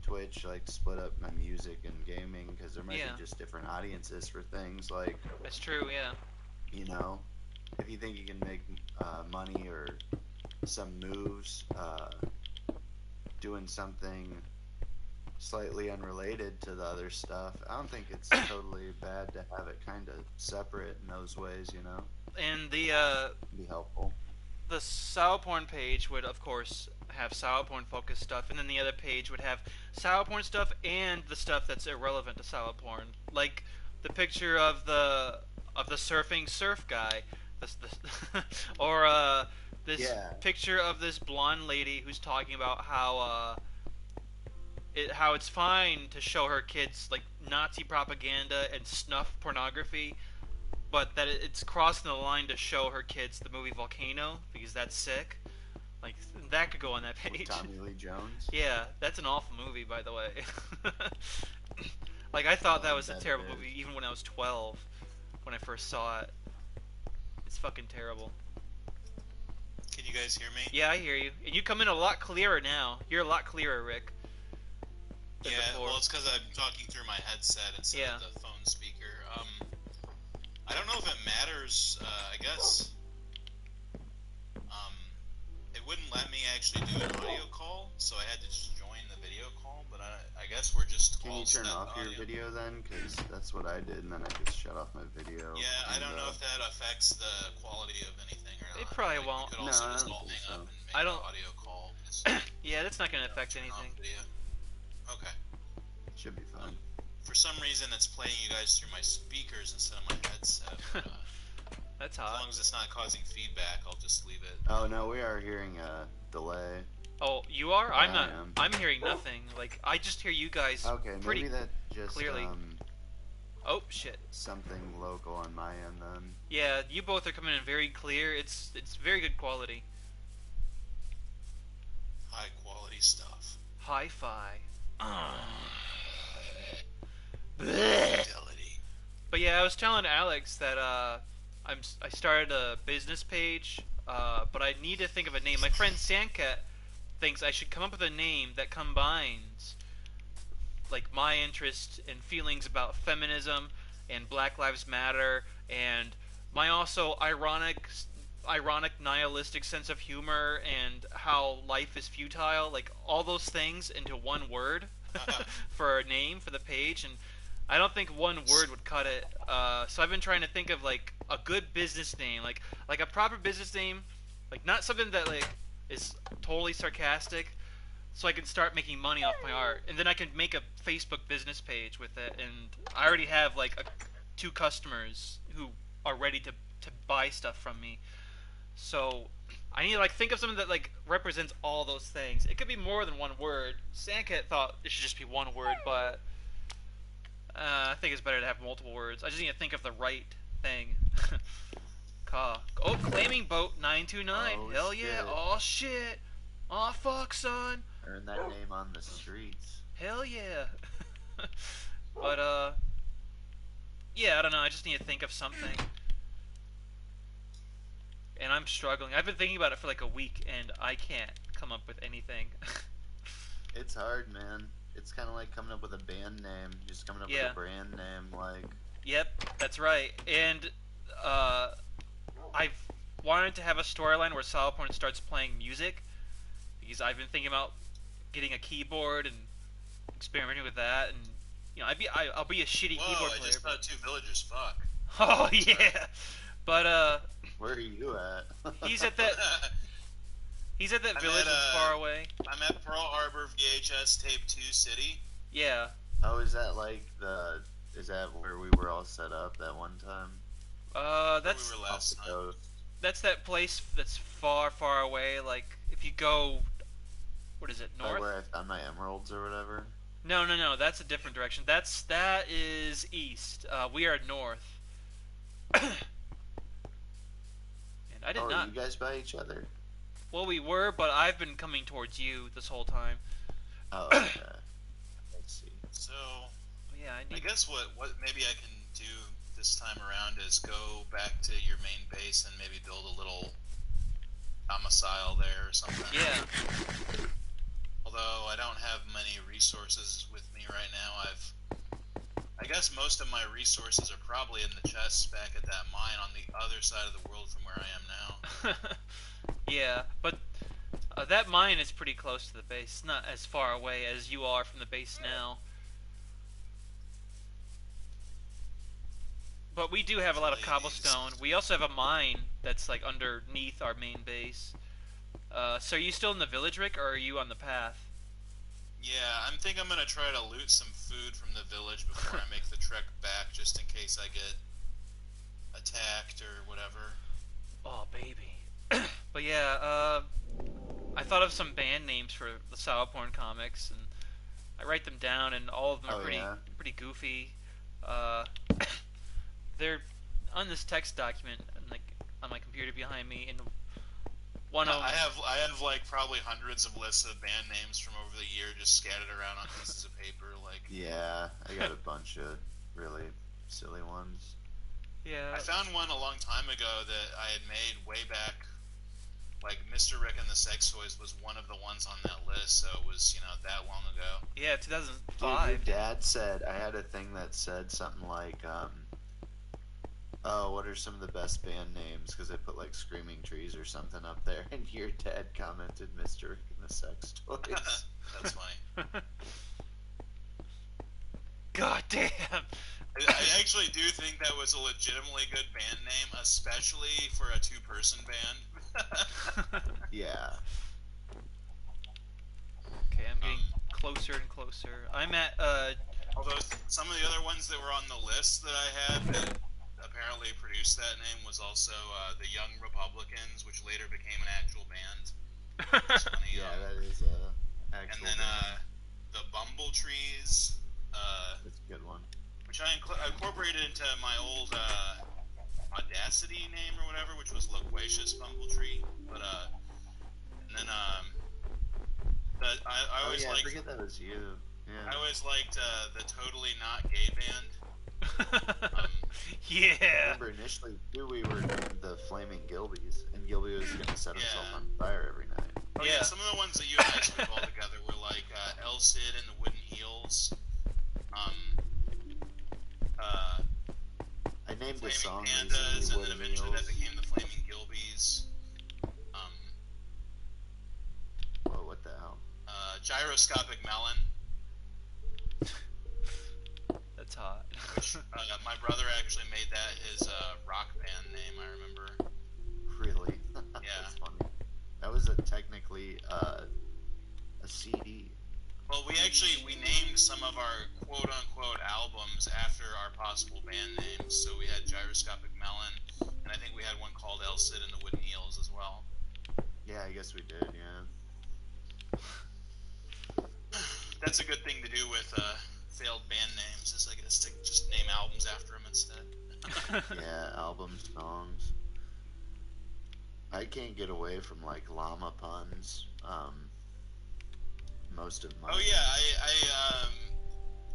Twitch, like split up my music and gaming, because there might Yeah. be just different audiences for things. Like, That's true, yeah. you know, if you think you can make money or some moves doing something slightly unrelated to the other stuff, I don't think it's totally bad to have it kind of separate in those ways, you know? And Be helpful. the Sour Porn page would, of course, have Sour Porn focused stuff, and then the other page would have Sour Porn stuff and the stuff that's irrelevant to Sour Porn, like the picture of the surfing surf guy, or this Yeah. picture of this blonde lady who's talking about how how it's fine to show her kids like Nazi propaganda and snuff pornography, but that it's crossing the line to show her kids the movie Volcano because that's sick. Like that could go on that page. With Tommy Lee Jones. Yeah, that's an awful movie, by the way. Like I thought that was a That terrible it is. movie even when I was 12, when I first saw it. It's fucking terrible. Can you guys hear me? Yeah, I hear you, and you come in a lot clearer now. You're a lot clearer, Rick. than Yeah, before. well, it's because I'm talking through my headset instead Yeah. of the phone speaker. I don't know if it matters. I guess it wouldn't let me actually do an audio call, so I had to just join the video call. But I guess we're just Can all you turn set off your audio. video then? Because that's what I did, and then I just shut off my video. Yeah, I and, don't know if that affects the quality of anything or not. It probably Like, won't. We could No, also I just don't all think hang so. up and make I don't- an audio call. Just, Yeah, that's not gonna affect turn off anything. video. Okay. Should be fine. For some reason, it's playing you guys through my speakers instead of my headset. But, That's as long hot. as it's not causing feedback, I'll just leave it. Oh no, we are hearing a delay. Oh, you are? I'm Yeah, not. I am. I'm hearing nothing. Like I just hear you guys Okay, pretty. maybe that just clearly. Oh shit. something local on my end then. Yeah, you both are coming in very clear. It's very good quality. High quality stuff. Hi-fi. Fidelity. But yeah, I was telling Alex that I started a business page, but I need to think of a name. My friend Sandcat thinks I should come up with a name that combines like my interest and feelings about feminism and Black Lives Matter and my also ironic nihilistic sense of humor and how life is futile, like all those things into one word for a name for the page, and I don't think one word would cut it. So I've been trying to think of like a good business name, like a proper business name, like not something that like is totally sarcastic, so I can start making money off my art, and then I can make a Facebook business page with it, and I already have like 2 customers who are ready to buy stuff from me. So I need to like think of something that like represents all those things. It could be more than one word. Sandcat thought it should just be one word, but I think it's better to have multiple words. I just need to think of the right thing. Oh, Claiming Boat 929. Oh, Hell yeah. shit. Oh shit. Oh fuck, son. Earn that name on the streets. Hell yeah. But yeah, I don't know. I just need to think of something. And I'm struggling. I've been thinking about it for like a week, and I can't come up with anything. It's hard, man. It's kind of like coming up with a band name, just coming up Yeah. with a brand name, like... Yep, that's right. And I've wanted to have a storyline where Salaporn starts playing music, because I've been thinking about getting a keyboard and experimenting with that, and you know, I'll be a shitty Whoa, keyboard I player. just thought 2 villagers fuck. Oh yeah, but Where are you at? he's at that I'm village at, that's far away. I'm at Pearl Harbor VHS Tape 2 City. Yeah. Oh, is that like the... Is that where we were all set up that one time? That's where we were Off last the time. coast? that's that place that's far, far away. Like if you go, what is it, Like north? where I found my emeralds or whatever? No, no, no. That's a different direction. That is east. We are north. And I did Oh, are not. you guys by each other? Well, we were, but I've been coming towards you this whole time. Oh, okay. Let's see. So, Yeah, I guess what maybe I can do this time around is go back to your main base and maybe build a little domicile there or something. Yeah. Although I don't have many resources with me right now, I guess most of my resources are probably in the chests back at that mine on the other side of the world from where I am now. Yeah, but that mine is pretty close to the base. It's not as far away as you are from the base now. But we do have a lot of cobblestone. We also have a mine that's like underneath our main base. So are you still in the village, Rick, or are you on the path? Yeah, I'm gonna try to loot some food from the village before I make the trek back, just in case I get attacked or whatever. Oh, baby. But yeah, I thought of some band names for the Sour Porn comics, and I write them down, and all of them are pretty goofy. They're on this text document, like on my computer behind me, and one of them, I have like probably hundreds of lists of band names from over the year just scattered around on pieces of paper. Like, yeah, I got a bunch of really silly ones. Yeah. I found one a long time ago that I had made way back. Like, Mr. Rick and the Sex Toys was one of the ones on that list, so it was, that long ago. Yeah, 2005. Dude, your dad said, I had a thing that said something like, oh, what are some of the best band names? Because I put, like, Screaming Trees or something up there, and your dad commented Mr. Rick and the Sex Toys. That's funny. God damn. I actually do think that was a legitimately good band name, especially for a two-person band. Yeah. Okay, I'm getting closer and closer. I'm at, Although some of the other ones that were on the list that I had that apparently produced that name was also the Young Republicans, which later became an actual band. Funny, yeah, that is a actual and then band. the Bumble Trees. That's a good one. Which I incorporated into my old Audacity name or whatever, which was Loquacious Bumbletree. But and then I always liked. I forget that was you. Yeah. I always liked the Totally Not Gay Band. Yeah. I remember initially too, we were named the Flaming Gilbies, and Gilby was going to set himself on fire every night. Oh yeah, some of the ones that you and I put all together were like El Cid and the Wooden Heels. I named Flaming a song Pandas, recently, and then eventually that became the Flaming Gilbies. Whoa, what the hell? Gyroscopic Melon. That's hot. Which my brother actually made that his rock band name, I remember. Really? Yeah. That's funny. That was technically a CD. Well, we named some of our quote-unquote albums after our possible band names. So we had Gyroscopic Melon, and I think we had one called El Cid and the Wooden Heels as well. Yeah, I guess we did, yeah. That's a good thing to do with failed band names, is I guess to just name albums after them instead. Yeah, albums, songs. I can't get away from, like, llama puns. Most of mine. Oh yeah, I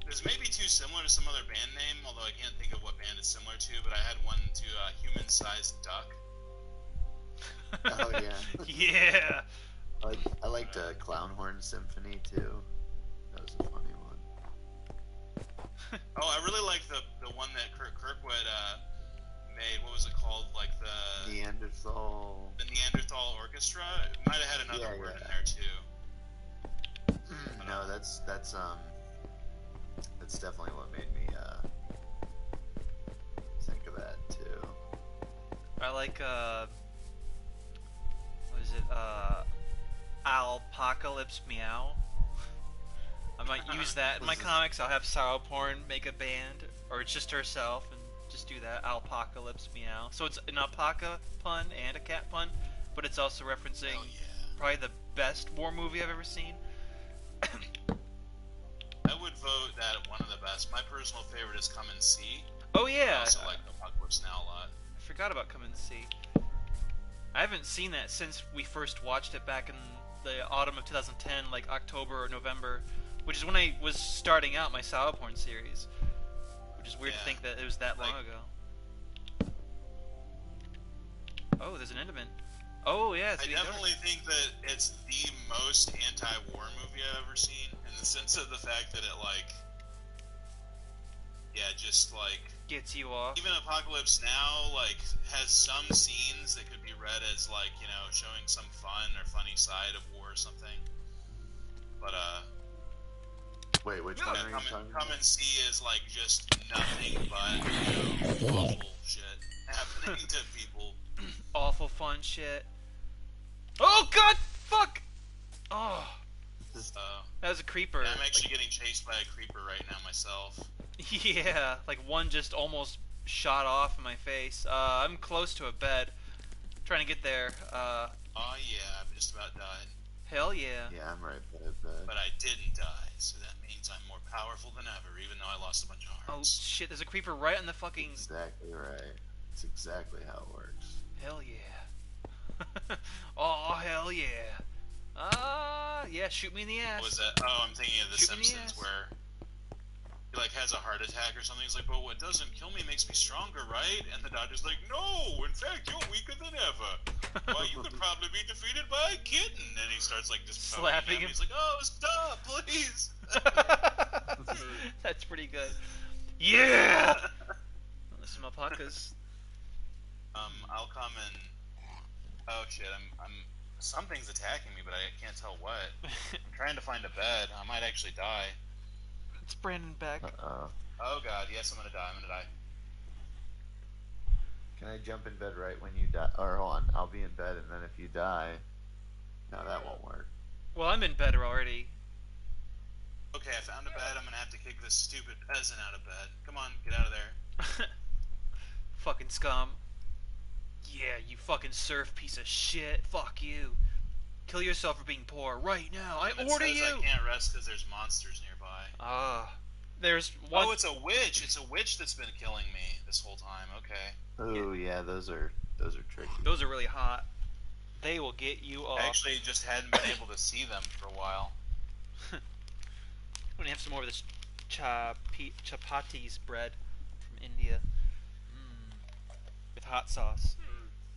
this may be too similar to some other band name, although I can't think of what band it's similar to, but I had one to Human-Sized Duck. Oh, yeah. Yeah. I liked Clownhorn Symphony, too. That was a funny one. Oh, I really liked the one that Kurt Kirkwood made. What was it called? Like the Neanderthal. The Neanderthal Orchestra. It might have had another word in there too. No, that's definitely what made me think of that too. I like what is it? Alpocalypse Meow. I might use that in my comics. I'll have Sour Porn make a band, or it's just herself, and just do that. Alpocalypse Meow. So it's an alpaca pun and a cat pun, but it's also referencing probably the best war movie I've ever seen. That vote that one of the best. My personal favorite is Come and See. Oh I yeah, also like Apocalypse Now a lot. I forgot about Come and See. I haven't seen that since we first watched it back in the autumn of 2010, like October or November, which is when I was starting out my Sour Porn series. Which is weird to think that it was that long ago. Oh, there's an Enderman. Oh yeah, I definitely think that it's the most anti-war movie I've ever seen, in the sense of the fact that it, like, yeah, just, like, gets you off. Even Apocalypse Now, like, has some scenes that could be read as, like, you know, showing some fun or funny side of war or something. But, Wait, which one are you talking about? Come and See is, like, just nothing but, you know, awful shit happening to people. Awful fun shit. Oh god, fuck! Oh. That was a creeper. Yeah, I'm actually getting chased by a creeper right now myself. Yeah, like one just almost shot off in my face. I'm close to a bed. Trying to get there. Oh yeah, I'm just about died. Hell yeah. Yeah, I'm right by the bed. But I didn't die, so that means I'm more powerful than ever, even though I lost a bunch of Oh hearts. shit, there's a creeper right on the fucking... Exactly right. It's exactly how it works. Hell yeah. Oh, hell yeah. Yeah, shoot me in the ass. What was that? Oh, I'm thinking of The Shoot me in the Simpsons, ass. where he, like, has a heart attack or something. He's like, but what doesn't kill me makes me stronger, right? And the doctor's like, no, in fact, you're weaker than ever. Why, you could probably be defeated by a kitten. And he starts, like, just Slapping him. He's like, oh, stop, please. That's pretty good. Yeah! This is my podcast. I'll come and... Oh, shit, I'm... Something's attacking me, but I can't tell what. I'm trying to find a bed. I might actually die. It's Brandon back. Uh-oh. Oh, God, yes, I'm gonna die. I'm gonna die. Can I jump in bed right when you die? Or hold on, I'll be in bed, and then if you die... No, that won't work. Well, I'm in bed already. Okay, I found a bed. I'm gonna have to kick this stupid peasant out of bed. Come on, get out of there. Fucking scum. Yeah, you fucking surf piece of shit. Fuck you. Kill yourself for being poor right now. I order says you. I can't rest because there's monsters nearby. There's one. Oh, it's a witch. It's a witch that's been killing me this whole time. Okay. Oh yeah, those are tricky. Those are really hot. They will get you off. I actually just hadn't been able to see them for a while. I'm gonna have some more of this chapatis bread from India. With hot sauce.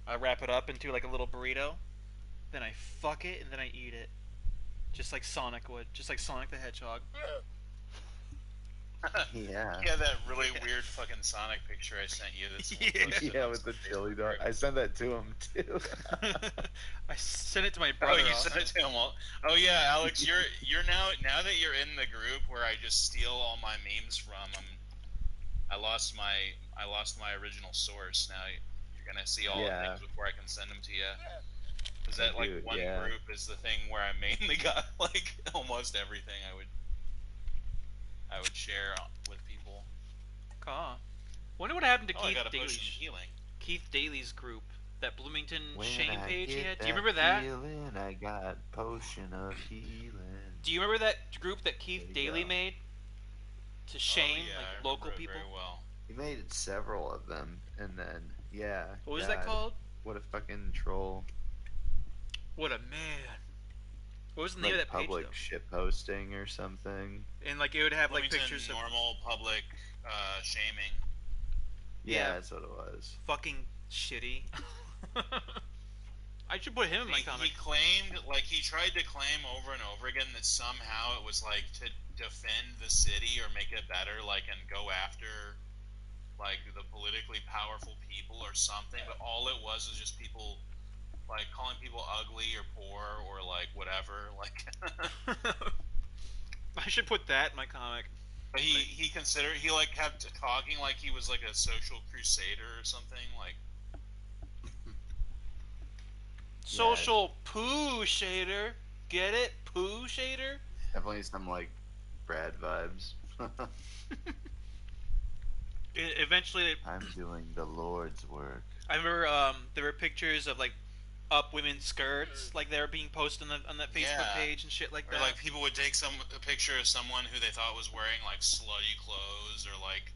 I wrap it up into like a little burrito, then I fuck it, and then I eat it. Just like Sonic would. Just like Sonic the Hedgehog. Yeah. Yeah, that really weird fucking Sonic picture I sent you. That's Yeah, with the chili dog. I sent that to him too. I sent it to my brother. Oh, you sent it to him. Oh yeah, Alex, you're now that you're in the group where I just steal all my memes from. I lost my original source. Now you're gonna see all the things before I can send them to you. Is that like one group is the thing where I mainly got like almost everything I would share with people. Wonder what happened to Keith I got a Daly's potion of healing. Keith Daly's group, that Bloomington When Shane I page he get had. Do you remember that? Feeling, I got potion of healing. Do you remember that group that Keith Daly made to shame I local remember it people? very well. He made several of them, and then What was that called? What a fucking troll! What a man! What was the name of that page public though? shit posting or something. And like it would have like Bloomington pictures of normal public shaming. Yeah, that's what it was. fucking shitty. I should put him in my comic. He claimed, like, he tried to claim over and over again that somehow it was, like, to defend the city or make it better, like, and go after, like, the politically powerful people or something, but all it was just people, like, calling people ugly or poor or, like, whatever, like... I should put that in my comic. But he considered, he, like, kept talking like he was, like, a social crusader or something, like... Social poo shader. Get it? Poo shader? Definitely some like Brad vibes. Eventually, I'm doing the Lord's work. I remember there were pictures of like up women's skirts, like they were being posted on that Facebook page and shit like or that. like people would take a picture of someone who they thought was wearing like slutty clothes, or like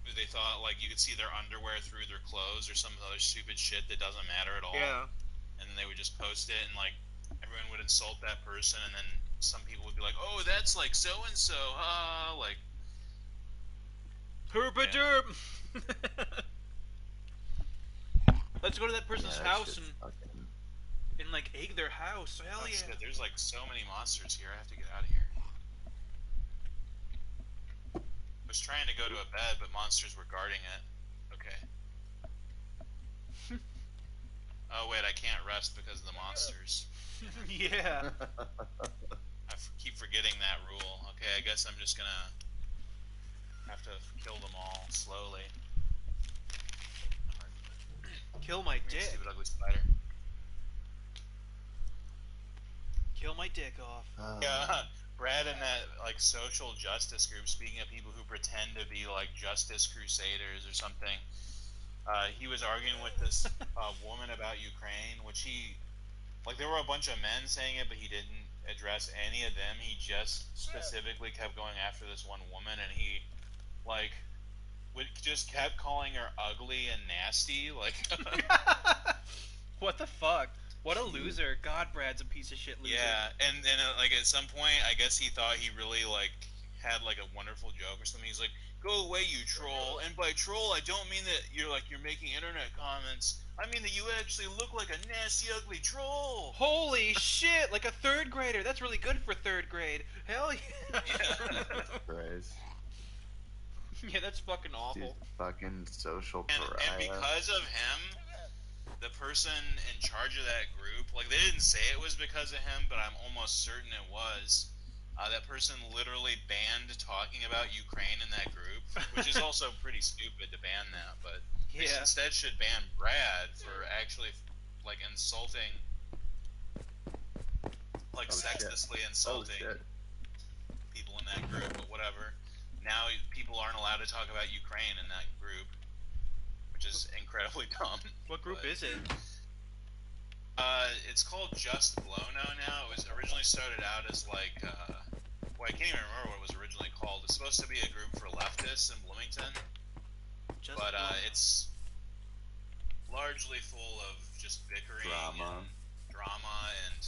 who they thought like you could see their underwear through their clothes, or some other stupid shit that doesn't matter at all. Yeah. And then they would just post it, and like everyone would insult that person, and then some people would be like, "Oh, that's like so and so, like." Herbaderb. Let's go to that person's house and like egg their house. Hell Oh, yeah. shit, there's like so many monsters here. I have to get out of here. I was trying to go to a bed, but monsters were guarding it. Okay. Oh wait, I can't rest because of the monsters. Yeah. Keep forgetting that rule. Okay, I guess I'm just gonna have to kill them all slowly. Kill my dick. Stupid ugly spider. Kill my dick off. Yeah, Brad in that like social justice group. Speaking of people who pretend to be like justice crusaders or something, he was arguing with this woman about Ukraine, which he like. There were a bunch of men saying it, but he didn't address any of them. He just specifically kept going after this one woman, and he like just kept calling her ugly and nasty. Like, what the fuck? What a loser. God, Brad's a piece of shit loser. yeah, and like at some point, I guess he thought he really like had like a wonderful joke or something. He's like, "Go away, you troll!" And by troll, I don't mean that you're making internet comments. I mean that you actually look like a nasty, ugly troll. Holy shit! Like a third grader. That's really good for third grade. Hell yeah. Christ. Yeah, that's fucking awful. Dude, fucking social pariah. And because of him, the person in charge of that group, like they didn't say it was because of him, but I'm almost certain it was. That person literally banned talking about Ukraine in that group, which is also pretty stupid to ban that, but they instead should ban Brad for actually like insulting, like sexistly insulting people in that group, but whatever. Now people aren't allowed to talk about Ukraine in that group, which is incredibly dumb. What group is it? It's called Just Blono now. It was originally started out as like, well, I can't even remember what it was originally called. It's supposed to be a group for leftists in Bloomington, but it's largely full of just bickering and drama, and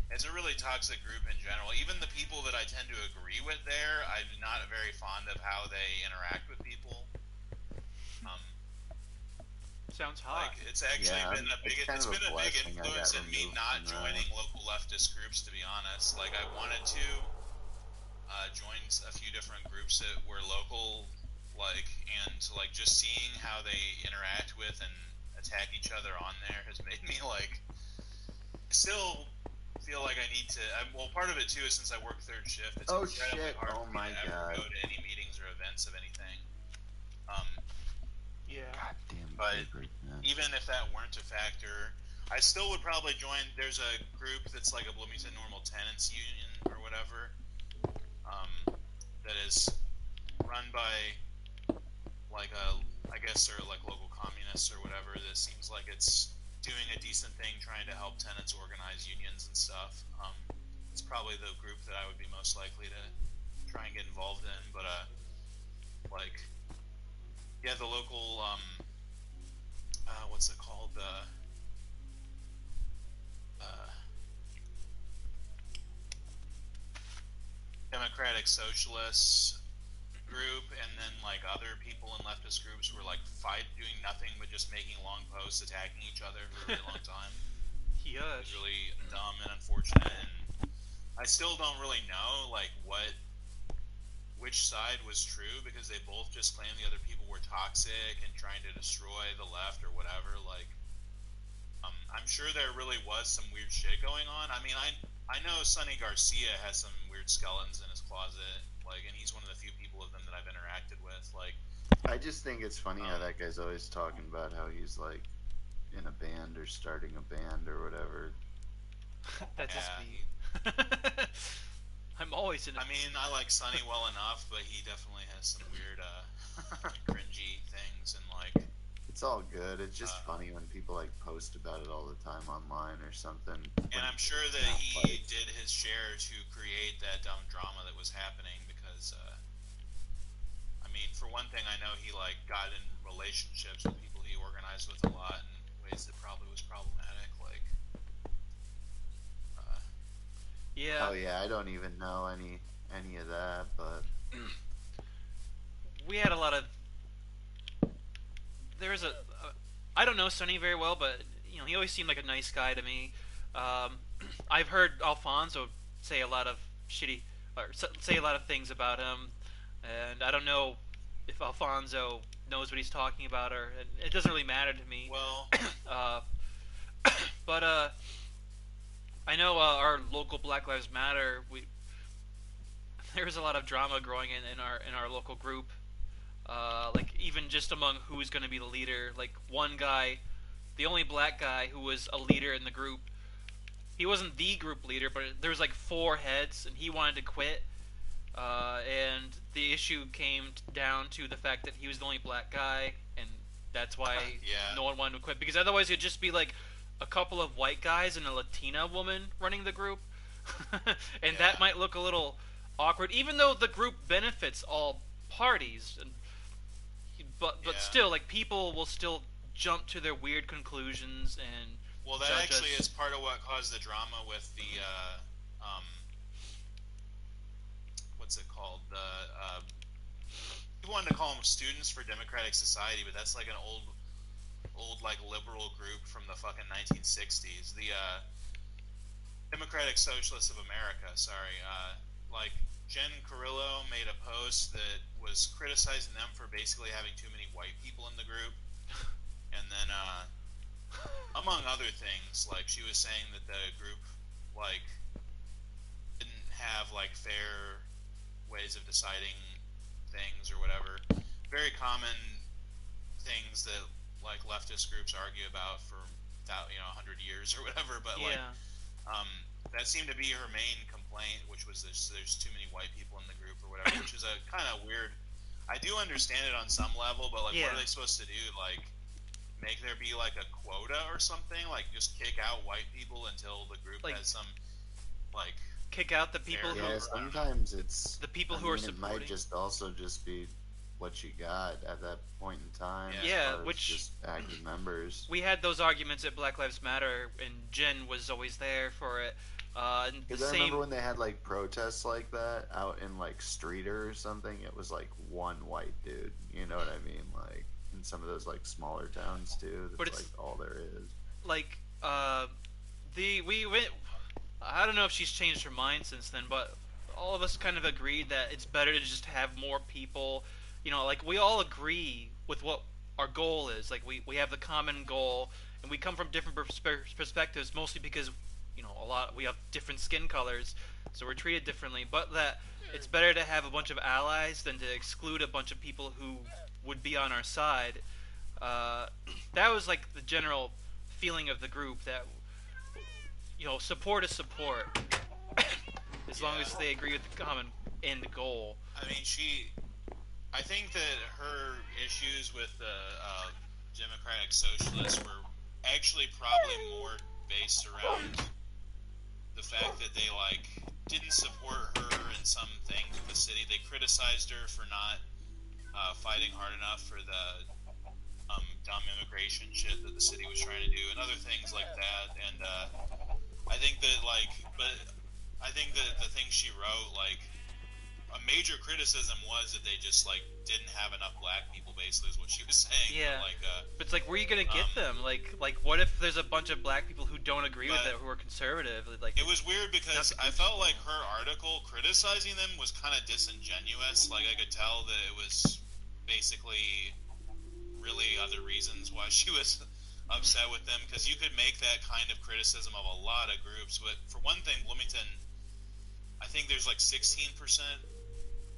it's a really toxic group in general. Even the people that I tend to agree with there, I'm not very fond of how they interact with people. Sounds hot. Like, it's actually been a big influence in me not joining local leftist groups, to be honest. Like, I wanted to join a few different groups that were local, like, and like just seeing how they interact with and attack each other on there has made me like still feel like I need to. Well, part of it too is since I work third shift. It's incredibly hard for me to ever go to any meetings or events of anything. Yeah. Goddamn. But even if that weren't a factor, I still would probably join. There's a group that's like a Bloomington Normal Tenants Union or whatever, that is run by like I guess they're like local communists or whatever. That seems like it's doing a decent thing, trying to help tenants organize unions and stuff. It's probably the group that I would be most likely to try and get involved in. But like. Yeah, the local, what's it called? Democratic Socialists group, and then like other people in leftist groups were like doing nothing but just making long posts attacking each other for a really long time. It was really dumb and unfortunate, and I still don't really know like which side was true, because they both just claimed the other people were toxic and trying to destroy the left or whatever. Like, I'm sure there really was some weird shit going on. I mean, I know Sonny Garcia has some weird skeletons in his closet, like, and he's one of the few people of them that I've interacted with. Like, I just think it's funny how that guy's always talking about how he's like in a band or starting a band or whatever. That's just me. I'm always in. I mean, I like Sonny well enough, but he definitely has some weird, cringy things, and like. It's all good. It's just funny when people like post about it all the time online or something. And I'm sure that he did his share to create that dumb drama that was happening because, I mean, for one thing, I know he like got in relationships with people he organized with a lot in ways that probably was problematic. Like, Yeah. Oh yeah, I don't even know any of that, but We had a lot of. There's I don't know Sonny very well, but you know he always seemed like a nice guy to me. I've heard Alfonso say a lot of shitty, or say a lot of things about him, and I don't know if Alfonso knows what he's talking about, or it doesn't really matter to me. well, uh, but I know our local Black Lives Matter. There's a lot of drama growing in our local group. Like even just among who's going to be the leader. Like one guy, the only black guy who was a leader in the group, he wasn't the group leader, but there was like 4 heads, and he wanted to quit. And the issue came down to the fact that he was the only black guy, and that's why Yeah. no one wanted to quit. Because otherwise, it'd just be like a couple of white guys and a Latina woman running the group, and that Yeah. might look a little awkward, even though the group benefits all parties. But Yeah. still, like people will still jump to their weird conclusions and Well, that judge actually us. is part of what caused the drama with the what's it called? The he wanted to call them Students for Democratic Society, but that's like an old like liberal group from the fucking 1960s. The Democratic Socialists of America. Sorry, like Jen Carrillo made a post that was criticizing them for basically having too many white people in the group, and then among other things, like she was saying that the group like didn't have like fair ways of deciding things or whatever. Very common things that like leftist groups argue about for 100 years or whatever. But like Yeah. that seemed to be her main complaint, which was there's too many white people in the group or whatever, which is a kind of weird. I do understand it on some level, but like, Yeah. what are they supposed to do? Like, make there be like a quota or something? Like, just kick out white people until the group Like- has some like. Kick out the people Fair. who yeah, sometimes it's the people I who are mean, it might supporting. just also just be what you got at that point in time. Yeah. as Yeah, far as which- just active members. We had those arguments at Black Lives Matter, and Jen was always there for it. And the Because I same. remember when they had like protests like that out in like Streeter or something, it was like one white dude. You know what I mean? Like in some of those like smaller towns too. That's But it's- like all there is. Like we went. I don't know if she's changed her mind since then, but all of us kind of agreed that it's better to just have more people. You know, like we all agree with what our goal is. Like we have the common goal, and we come from different perspectives, mostly because we have different skin colors, so we're treated differently. But that it's better to have a bunch of allies than to exclude a bunch of people who would be on our side. That was like the general feeling of the group, that support is support as long as they agree with the common end goal. I mean, I think that her issues with the Democratic Socialists were actually probably more based around the fact that they like didn't support her in some things with the city. They criticized her for not fighting hard enough for the dumb immigration shit that the city was trying to do, and other things like that. And I think that the thing she wrote, like, a major criticism was that they just like didn't have enough black people. Basically, is what she was saying. Yeah. But, like, But it's like, where are you gonna get them? Like what if there's a bunch of black people who don't agree with But- it, who are conservative? Like, it was weird because Not the I felt like her article criticizing them was kind of disingenuous. Like, I could tell that it was basically really other reasons why she was upset with them, because you could make that kind of criticism of a lot of groups. But for one thing, Bloomington, I think there's like 16%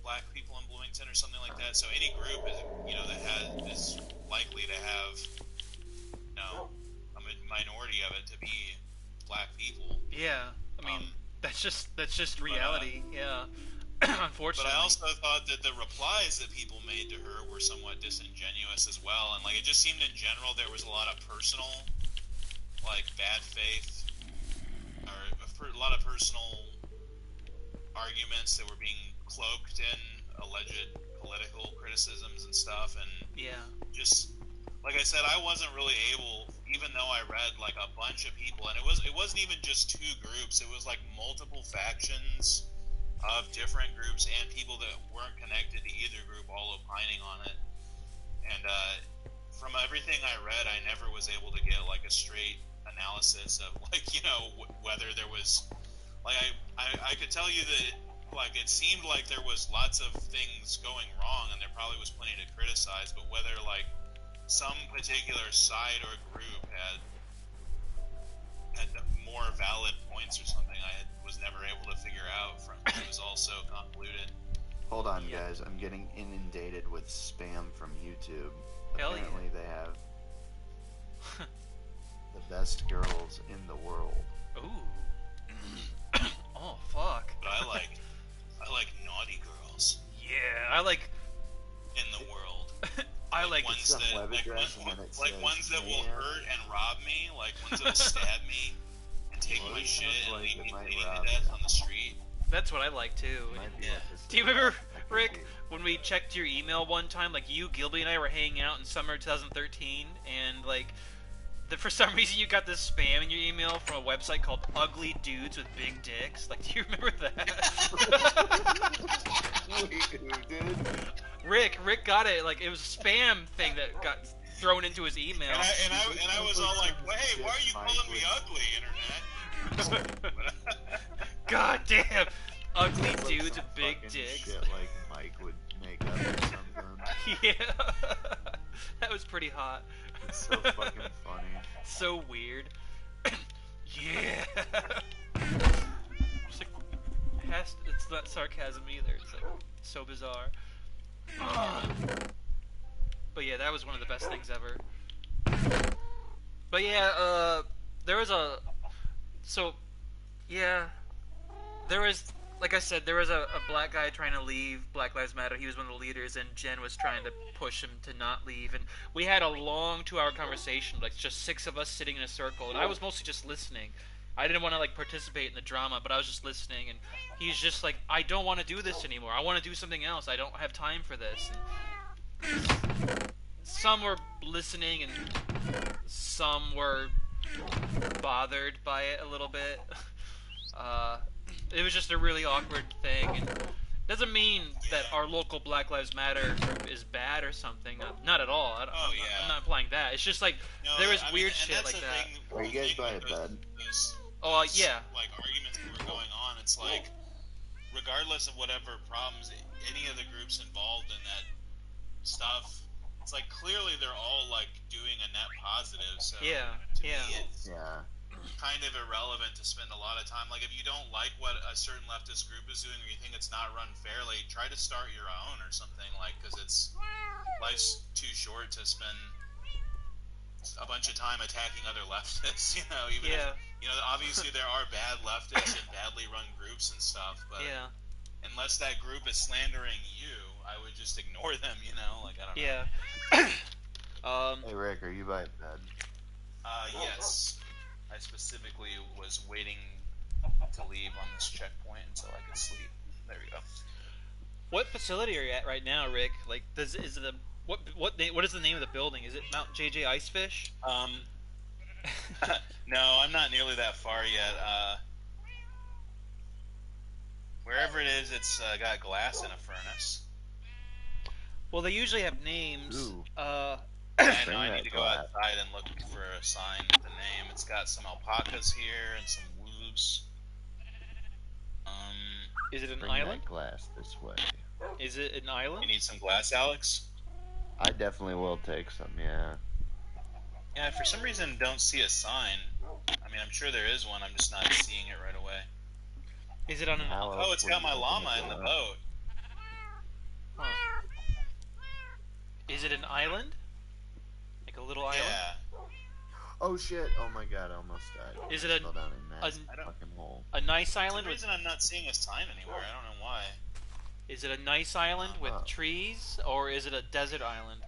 black people in Bloomington or something like that. So any group is likely to have a minority of it to be black people. yeah, I mean, that's just reality. Yeah. Unfortunately. But I also thought that the replies that people made to her were somewhat disingenuous as well, and like it just seemed in general there was a lot of personal, like bad faith, or a lot of personal arguments that were being cloaked in alleged political criticisms and stuff, and Yeah. just like I said, I wasn't really able, even though I read like a bunch of people, and it wasn't even just two groups; it was like multiple factions of different groups and people that weren't connected to either group, all opining on it. And from everything I read, I never was able to get like a straight analysis of like whether there was like I could tell you that like it seemed like there was lots of things going wrong and there probably was plenty to criticize, but whether like some particular side or group had more valid points or something, was never able to figure out. From it was all so convoluted. Hold on, guys. I'm getting inundated with spam from YouTube. Hell Apparently, yeah. they have the best girls in the world. Ooh. Oh fuck. But I like naughty girls Yeah, I like. in the world. I like. ones some that web like, address and then it like says, ones that will "Man." hurt and rob me, like ones that will stab me and take Well, my it shit sounds and like leave it me might bleeding rob to death you. on the street. That's what I like too. Might be Yeah. like this Do you thing. remember, I could Rick, be- when we checked your email one time? Like you, Gilby, and I were hanging out in summer 2013, and like, for some reason you got this spam in your email from a website called Ugly Dudes with Big Dicks. Like, do you remember that? Wait, who did? Rick got it. Like, it was a spam thing that got thrown into his email. And I was all like, well, hey, why are you calling me ugly, internet? God damn. Ugly It's like dudes some with big fucking dicks. Shit like Mike would make up or something. Yeah. That was pretty hot. It's so fucking funny. So weird. Yeah. It's like, it's not sarcasm either. It's like so bizarre. But yeah, that was one of the best things ever. But yeah, there was like I said, there was a black guy trying to leave Black Lives Matter. He was one of the leaders, and Jen was trying to push him to not leave. And we had a long 2-hour conversation, like just 6 of us sitting in a circle, and I was mostly just listening. I didn't want to like participate in the drama, but I was just listening. And he's just like, I don't want to do this anymore. I want to do something else. I don't have time for this. And some were listening, and some were bothered by it a little bit. It was just a really awkward thing, and doesn't mean that our local Black Lives Matter group is bad or something. Not at all. I'm not implying that. It's just like there was weird shit like that. Are you guys by a bed? Oh yeah. Like arguments that were going on. It's like, regardless of whatever problems any of the groups involved in that stuff, it's like clearly they're all like doing a net positive. So Yeah. to Yeah. me, it's Yeah. kind of irrelevant to spend a lot of time. Like, if you don't like what a certain leftist group is doing, or you think it's not run fairly, try to start your own or something. Like, because life's too short to spend a bunch of time attacking other leftists. Even if, obviously there are bad leftists and badly run groups and stuff. But unless that group is slandering you, I would just ignore them. Like, I don't know. Yeah. Hey Rick, are you by a bed? Yes. I specifically was waiting to leave on this checkpoint until I could sleep. There we go. What facility are you at right now, Rick? Like, what is the name of the building? Is it Mount JJ Icefish? No, I'm not nearly that far yet. Wherever it is, it's got glass in a furnace. Well, they usually have names. Ooh. I know I need to go outside and look for a sign with the name. It's got some alpacas here and some wolves. Is it an Bring island? that glass this way. Is it an island? You need some glass, Alex? I definitely will take some, yeah. Yeah, for some reason don't see a sign. I mean, I'm sure there is one, I'm just not seeing it right away. Is it on an island? Oh, it's got my llama in the boat. Huh. Is it an island? Like a little island? Yeah. Oh shit! Oh my god, I almost died. Is it I fell down in that a fucking hole. A nice For island some with reason I'm not seeing a sign anywhere. I don't know why. Is it a nice island with trees, or is it a desert island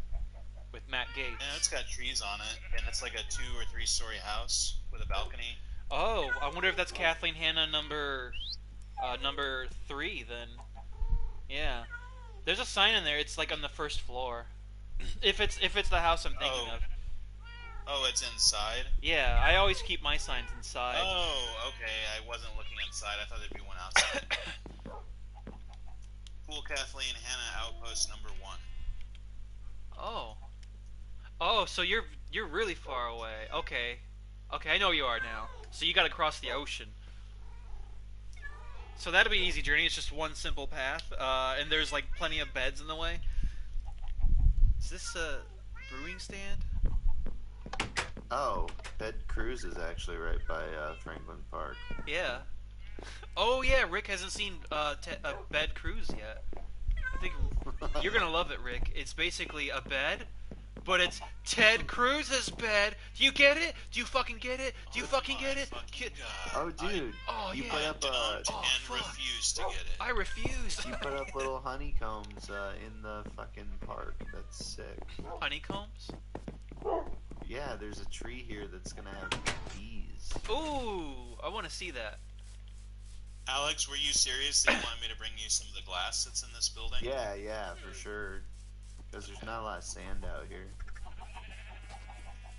with Matt Gates? Yeah, it's got trees on it, and it's like a 2 or 3 story house with a balcony. Oh, I wonder if that's Kathleen Hanna number 3 then. Yeah. There's a sign in there. It's like on the first floor. if it's the house I'm thinking of. Oh, it's inside? Yeah, I always keep my signs inside. Oh, okay. I wasn't looking inside. I thought there'd be one outside. Cool Kathleen Hanna Outpost number 1. Oh. Oh, so you're really far away. Okay. Okay, I know you are now. So you gotta cross the ocean. So that'll be an easy journey. It's just one simple path, and there's like plenty of beds in the way. Is this a brewing stand? Oh, Bed Cruise is actually right by Franklin Park. Yeah. Oh yeah, Rick hasn't seen Bed Cruise yet. I think you're gonna love it, Rick. It's basically a bed, but it's Ted Cruz's bed. Do you get it? Do you fucking get it? Do you fucking get it? Oh, dude. You put up refuse to get it. I refuse. You put up little honeycombs in the fucking park. That's sick. Honeycombs? Yeah, there's a tree here that's gonna have bees. Ooh, I want to see that. Alex, were you serious that you wanted me to bring you some of the glass that's in this building? Yeah, for sure. Because there's not a lot of sand out here.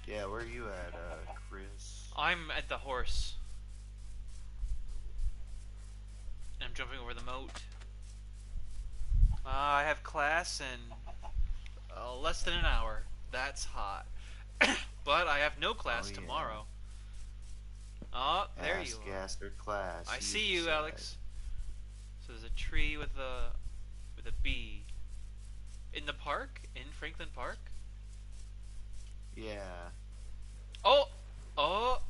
Yeah, where are you at, Chris? I'm at the horse. And I'm jumping over the moat. I have class in less than an hour. That's hot. But I have no class tomorrow. Oh, there you are. Ask or class. I see you, Alex. So there's a tree with a bee. In the park? In Franklin Park? Yeah. Oh! Oh!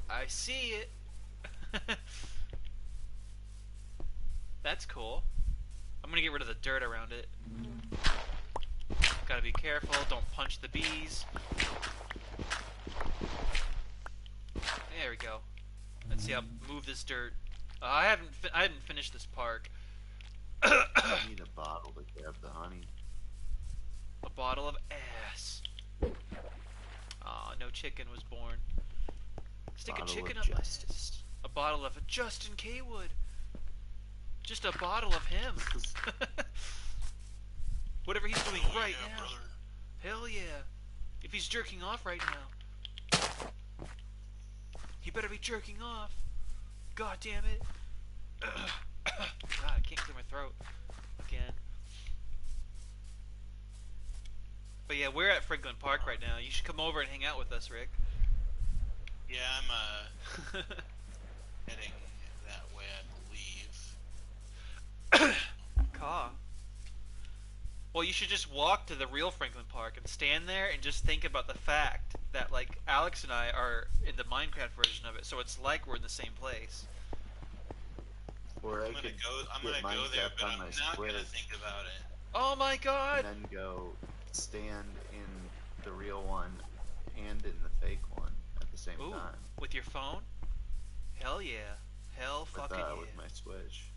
I see it. That's cool. I'm gonna get rid of the dirt around it. Gotta be careful, don't punch the bees. There we go. Let's see how move this dirt. I hadn't finished this park. I need a bottle to grab the honey. A bottle of ass. Aw, no chicken was born. Stick a chicken up my ass. A bottle of Justin K. Wood. Just a bottle of him. Whatever he's doing right now. Brother. Hell yeah. If he's jerking off right now. He better be jerking off. God damn it. God, I can't clear my throat again. But yeah, we're at Franklin Park right now. You should come over and hang out with us, Rick. Yeah, I'm heading that way, I believe. Caw. Well, you should just walk to the real Franklin Park and stand there and just think about the fact that, like, Alex and I are in the Minecraft version of it, so it's like we're in the same place. Or I'm gonna go there, but I'm not gonna think about it. Oh my god! And then go stand in the real one and in the fake one at the same time. With your phone? Hell yeah. Hell fucking yeah. With my Switch.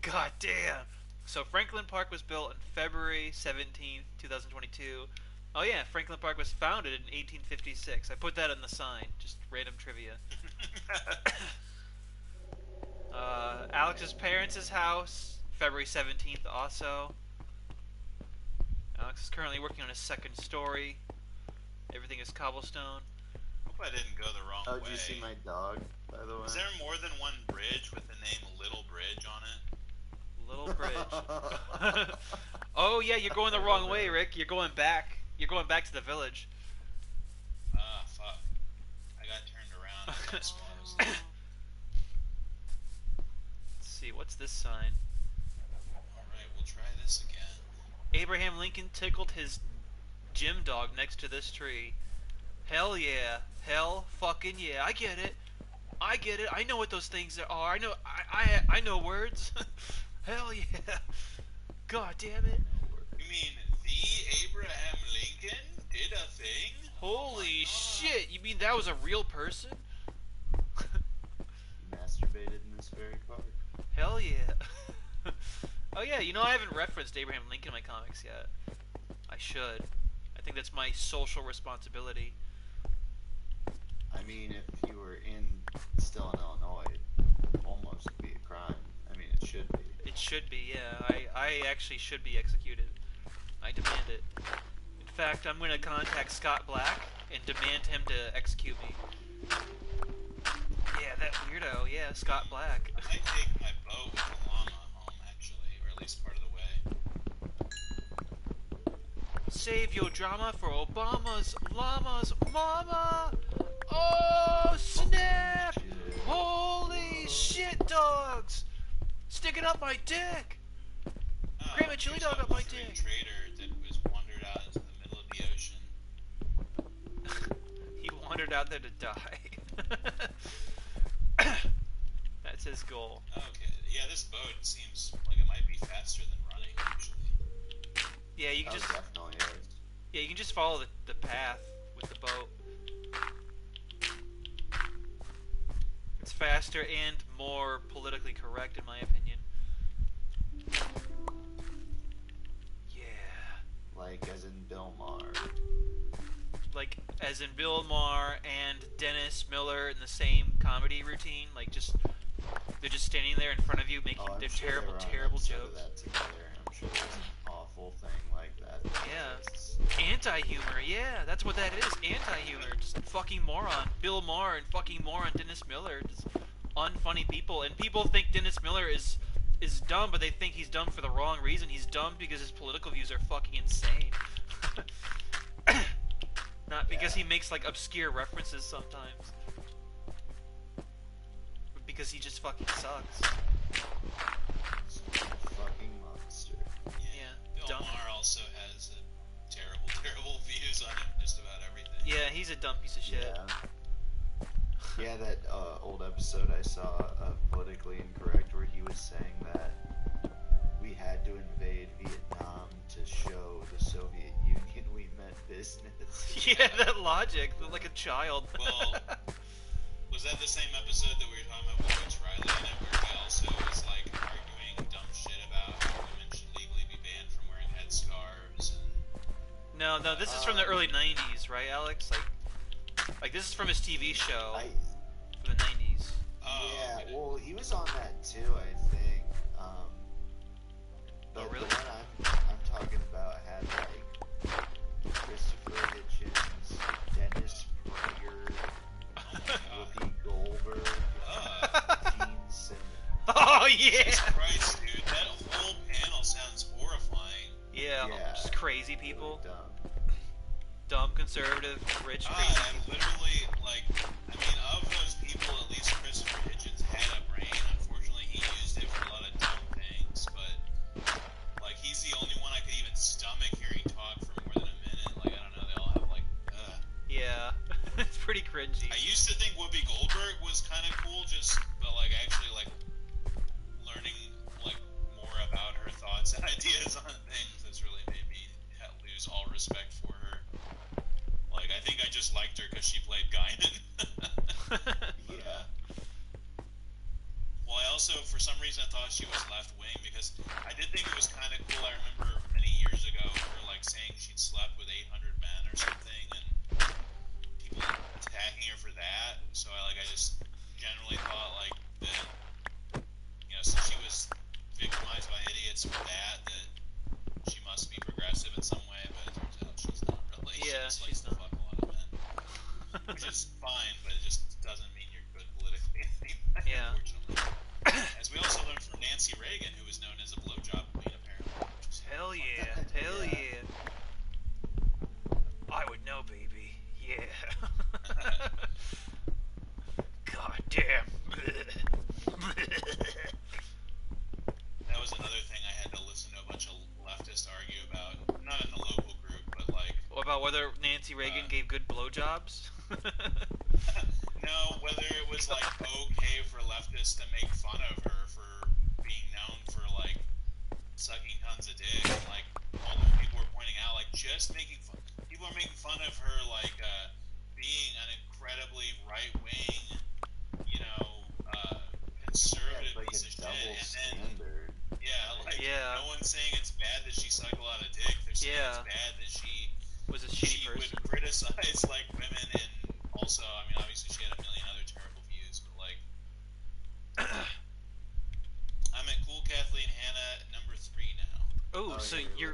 God damn! So Franklin Park was built on February 17th, 2022. Oh yeah, Franklin Park was founded in 1856. I put that on the sign. Just random trivia. Alex's parents' house, February 17th also. Alex is currently working on his second story. Everything is cobblestone. Hope I didn't go the wrong way. Oh, did you see my dog, by the way? Is there more than one bridge with the name Little Bridge on it? Little Bridge. Oh yeah, you're going the wrong way, Rick. You're going back. You're going back to the village. Ah, fuck. I got turned around, I suppose. Let's see, what's this sign? Alright, we'll try this again. Abraham Lincoln tickled his gym dog next to this tree. Hell yeah. Hell fucking yeah. I get it. I get it. I know what those things are. I know I know words. Hell yeah. God damn it. You mean the Abraham Lincoln did a thing? Holy shit. You mean that was a real person? He masturbated in this very park. Hell yeah. Oh yeah, you know I haven't referenced Abraham Lincoln in my comics yet. I should. I think that's my social responsibility. I mean, if you were still in Illinois, it'd almost be a crime. I mean, it should be. It should be, yeah. I actually should be executed. I demand it. In fact, I'm going to contact Scott Black and demand him to execute me. Yeah, that weirdo. Yeah, Scott Black. I might take my boat with the llama home, actually, or at least part of the way. Save your drama for Obama's llama's mama! Oh, snap! Holy shit, dogs! Sticking up my dick! Grandma chili dog up my dick! Trader that was wandered out into the middle of the ocean. He wandered out there to die. That's his goal. Okay, yeah, this boat seems like it might be faster than running, actually. Yeah, you can just definitely is. yeah, you can just follow the path with the boat. It's faster and more politically correct, in my opinion. Yeah. Like, as in Bill Maher. Like, as in Bill Maher and Dennis Miller in the same comedy routine. Like, they're just standing there in front of you making their terrible, terrible jokes. That together. I'm sure there's an awful thing like that. Yeah. Anti-humor, yeah, that's what that is. Anti-humor, just fucking moron. Bill Maher and fucking moron Dennis Miller, just unfunny people. And people think Dennis Miller is dumb, but they think he's dumb for the wrong reason. He's dumb because his political views are fucking insane. Not because he makes like obscure references sometimes, but because he just fucking sucks. Fucking monster. Yeah. Bill Maher also has terrible, terrible views on just about everything. Yeah, he's a dumb piece of shit. Yeah, that old episode I saw of Politically Incorrect where he was saying that we had to invade Vietnam to show the Soviet Union we meant business. Yeah, that logic, like a child. Well, was that the same episode that we were talking about with Rich Riley in it, where he also was like arguing dumb shit about how women should legally be banned from wearing headscarves? And No, this is from the early '90s, right, Alex? Like this is from his TV show from the '90s. Yeah, well, he was on that too, I think. Oh, really? The one I'm talking about had like Christopher Hitchens, Dennis Prager, Whoopi Goldberg, Gene Simmons. Oh yeah! Jesus Christ, dude, that whole panel sounds horrifying. Yeah, just crazy people. Really Dumb, conservative, rich, crazy. And literally, like, I mean, of those people, at least Christopher Hitchens had a brain. Unfortunately, he used it for a lot of dumb things, but, like, he's the only one I could even stomach hearing talk for more than a minute. Like, I don't know, they all have, like, Yeah, it's pretty cringy. I used to think Whoopi Goldberg was kind of cool, but, like, actually, like, learning, like, more about her thoughts and ideas on things has really made me lose all respect for her. Like, I think I just liked her because she played Guinan. Yeah. Well, I also, for some reason, I thought she was left-wing because I did think it was kind of cool. I remember many years ago her, like, saying she'd slept with 800 men or something, and people attacking her for that. So I just generally thought, like, that, you know, since she was victimized by idiots for that she must be progressive in some way, but it turns out she's not really. Yeah, she's not. Fuck a lot of men, which is fine, but it just doesn't mean you're good politically. Yeah. Unfortunately, as we also learned from Nancy Reagan, who was known as a blowjob queen, apparently. Hell yeah, hell yeah. I would know, baby. Yeah. God damn. That was another thing I had to listen to a bunch of leftists argue about, not in the local group, but like... What about whether Nancy Reagan gave good blowjobs? No, whether it was like okay for leftists to make fun of her for being known for like sucking tons of dick, and like all the people were pointing out, like just making fun... People are making fun of her like being an incredibly right-wing, you know, conservative piece of shit, and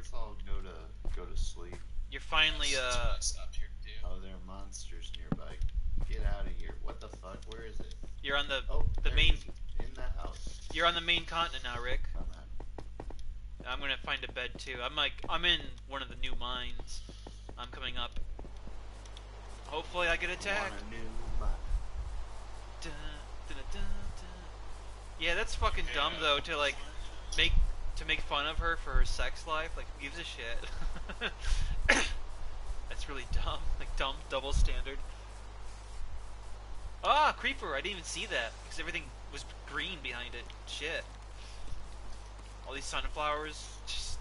let's all go to sleep. You're finally Stop here to do. Oh, there are monsters nearby. Get out of here. What the fuck? Where is it? you're on the there main. it is. In the house. You're on the main continent now, Rick. Come on. I'm gonna find a bed too. I'm in one of the new mines. I'm coming up. Hopefully I get attacked. Want a new mine. Dun, dun, dun, dun. Yeah, that's fucking dumb though to like make fun of her for her sex life. Like, who gives a shit? That's really dumb. Like, dumb double standard. Ah, creeper! I didn't even see that because everything was green behind it. Shit. All these sunflowers just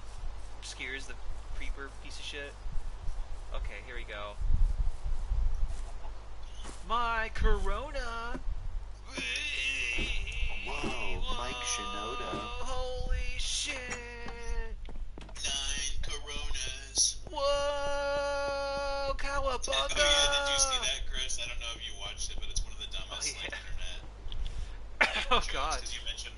scares the creeper piece of shit. Okay, here we go. My Corona. Whoa, Mike Shinoda. Holy shit! 9 Coronas. Whoa, cowabunga! Oh yeah, did you see that, Chris? I don't know if you watched it, but it's one of the dumbest Oh, yeah. like internet Oh jokes, god. because you mentioned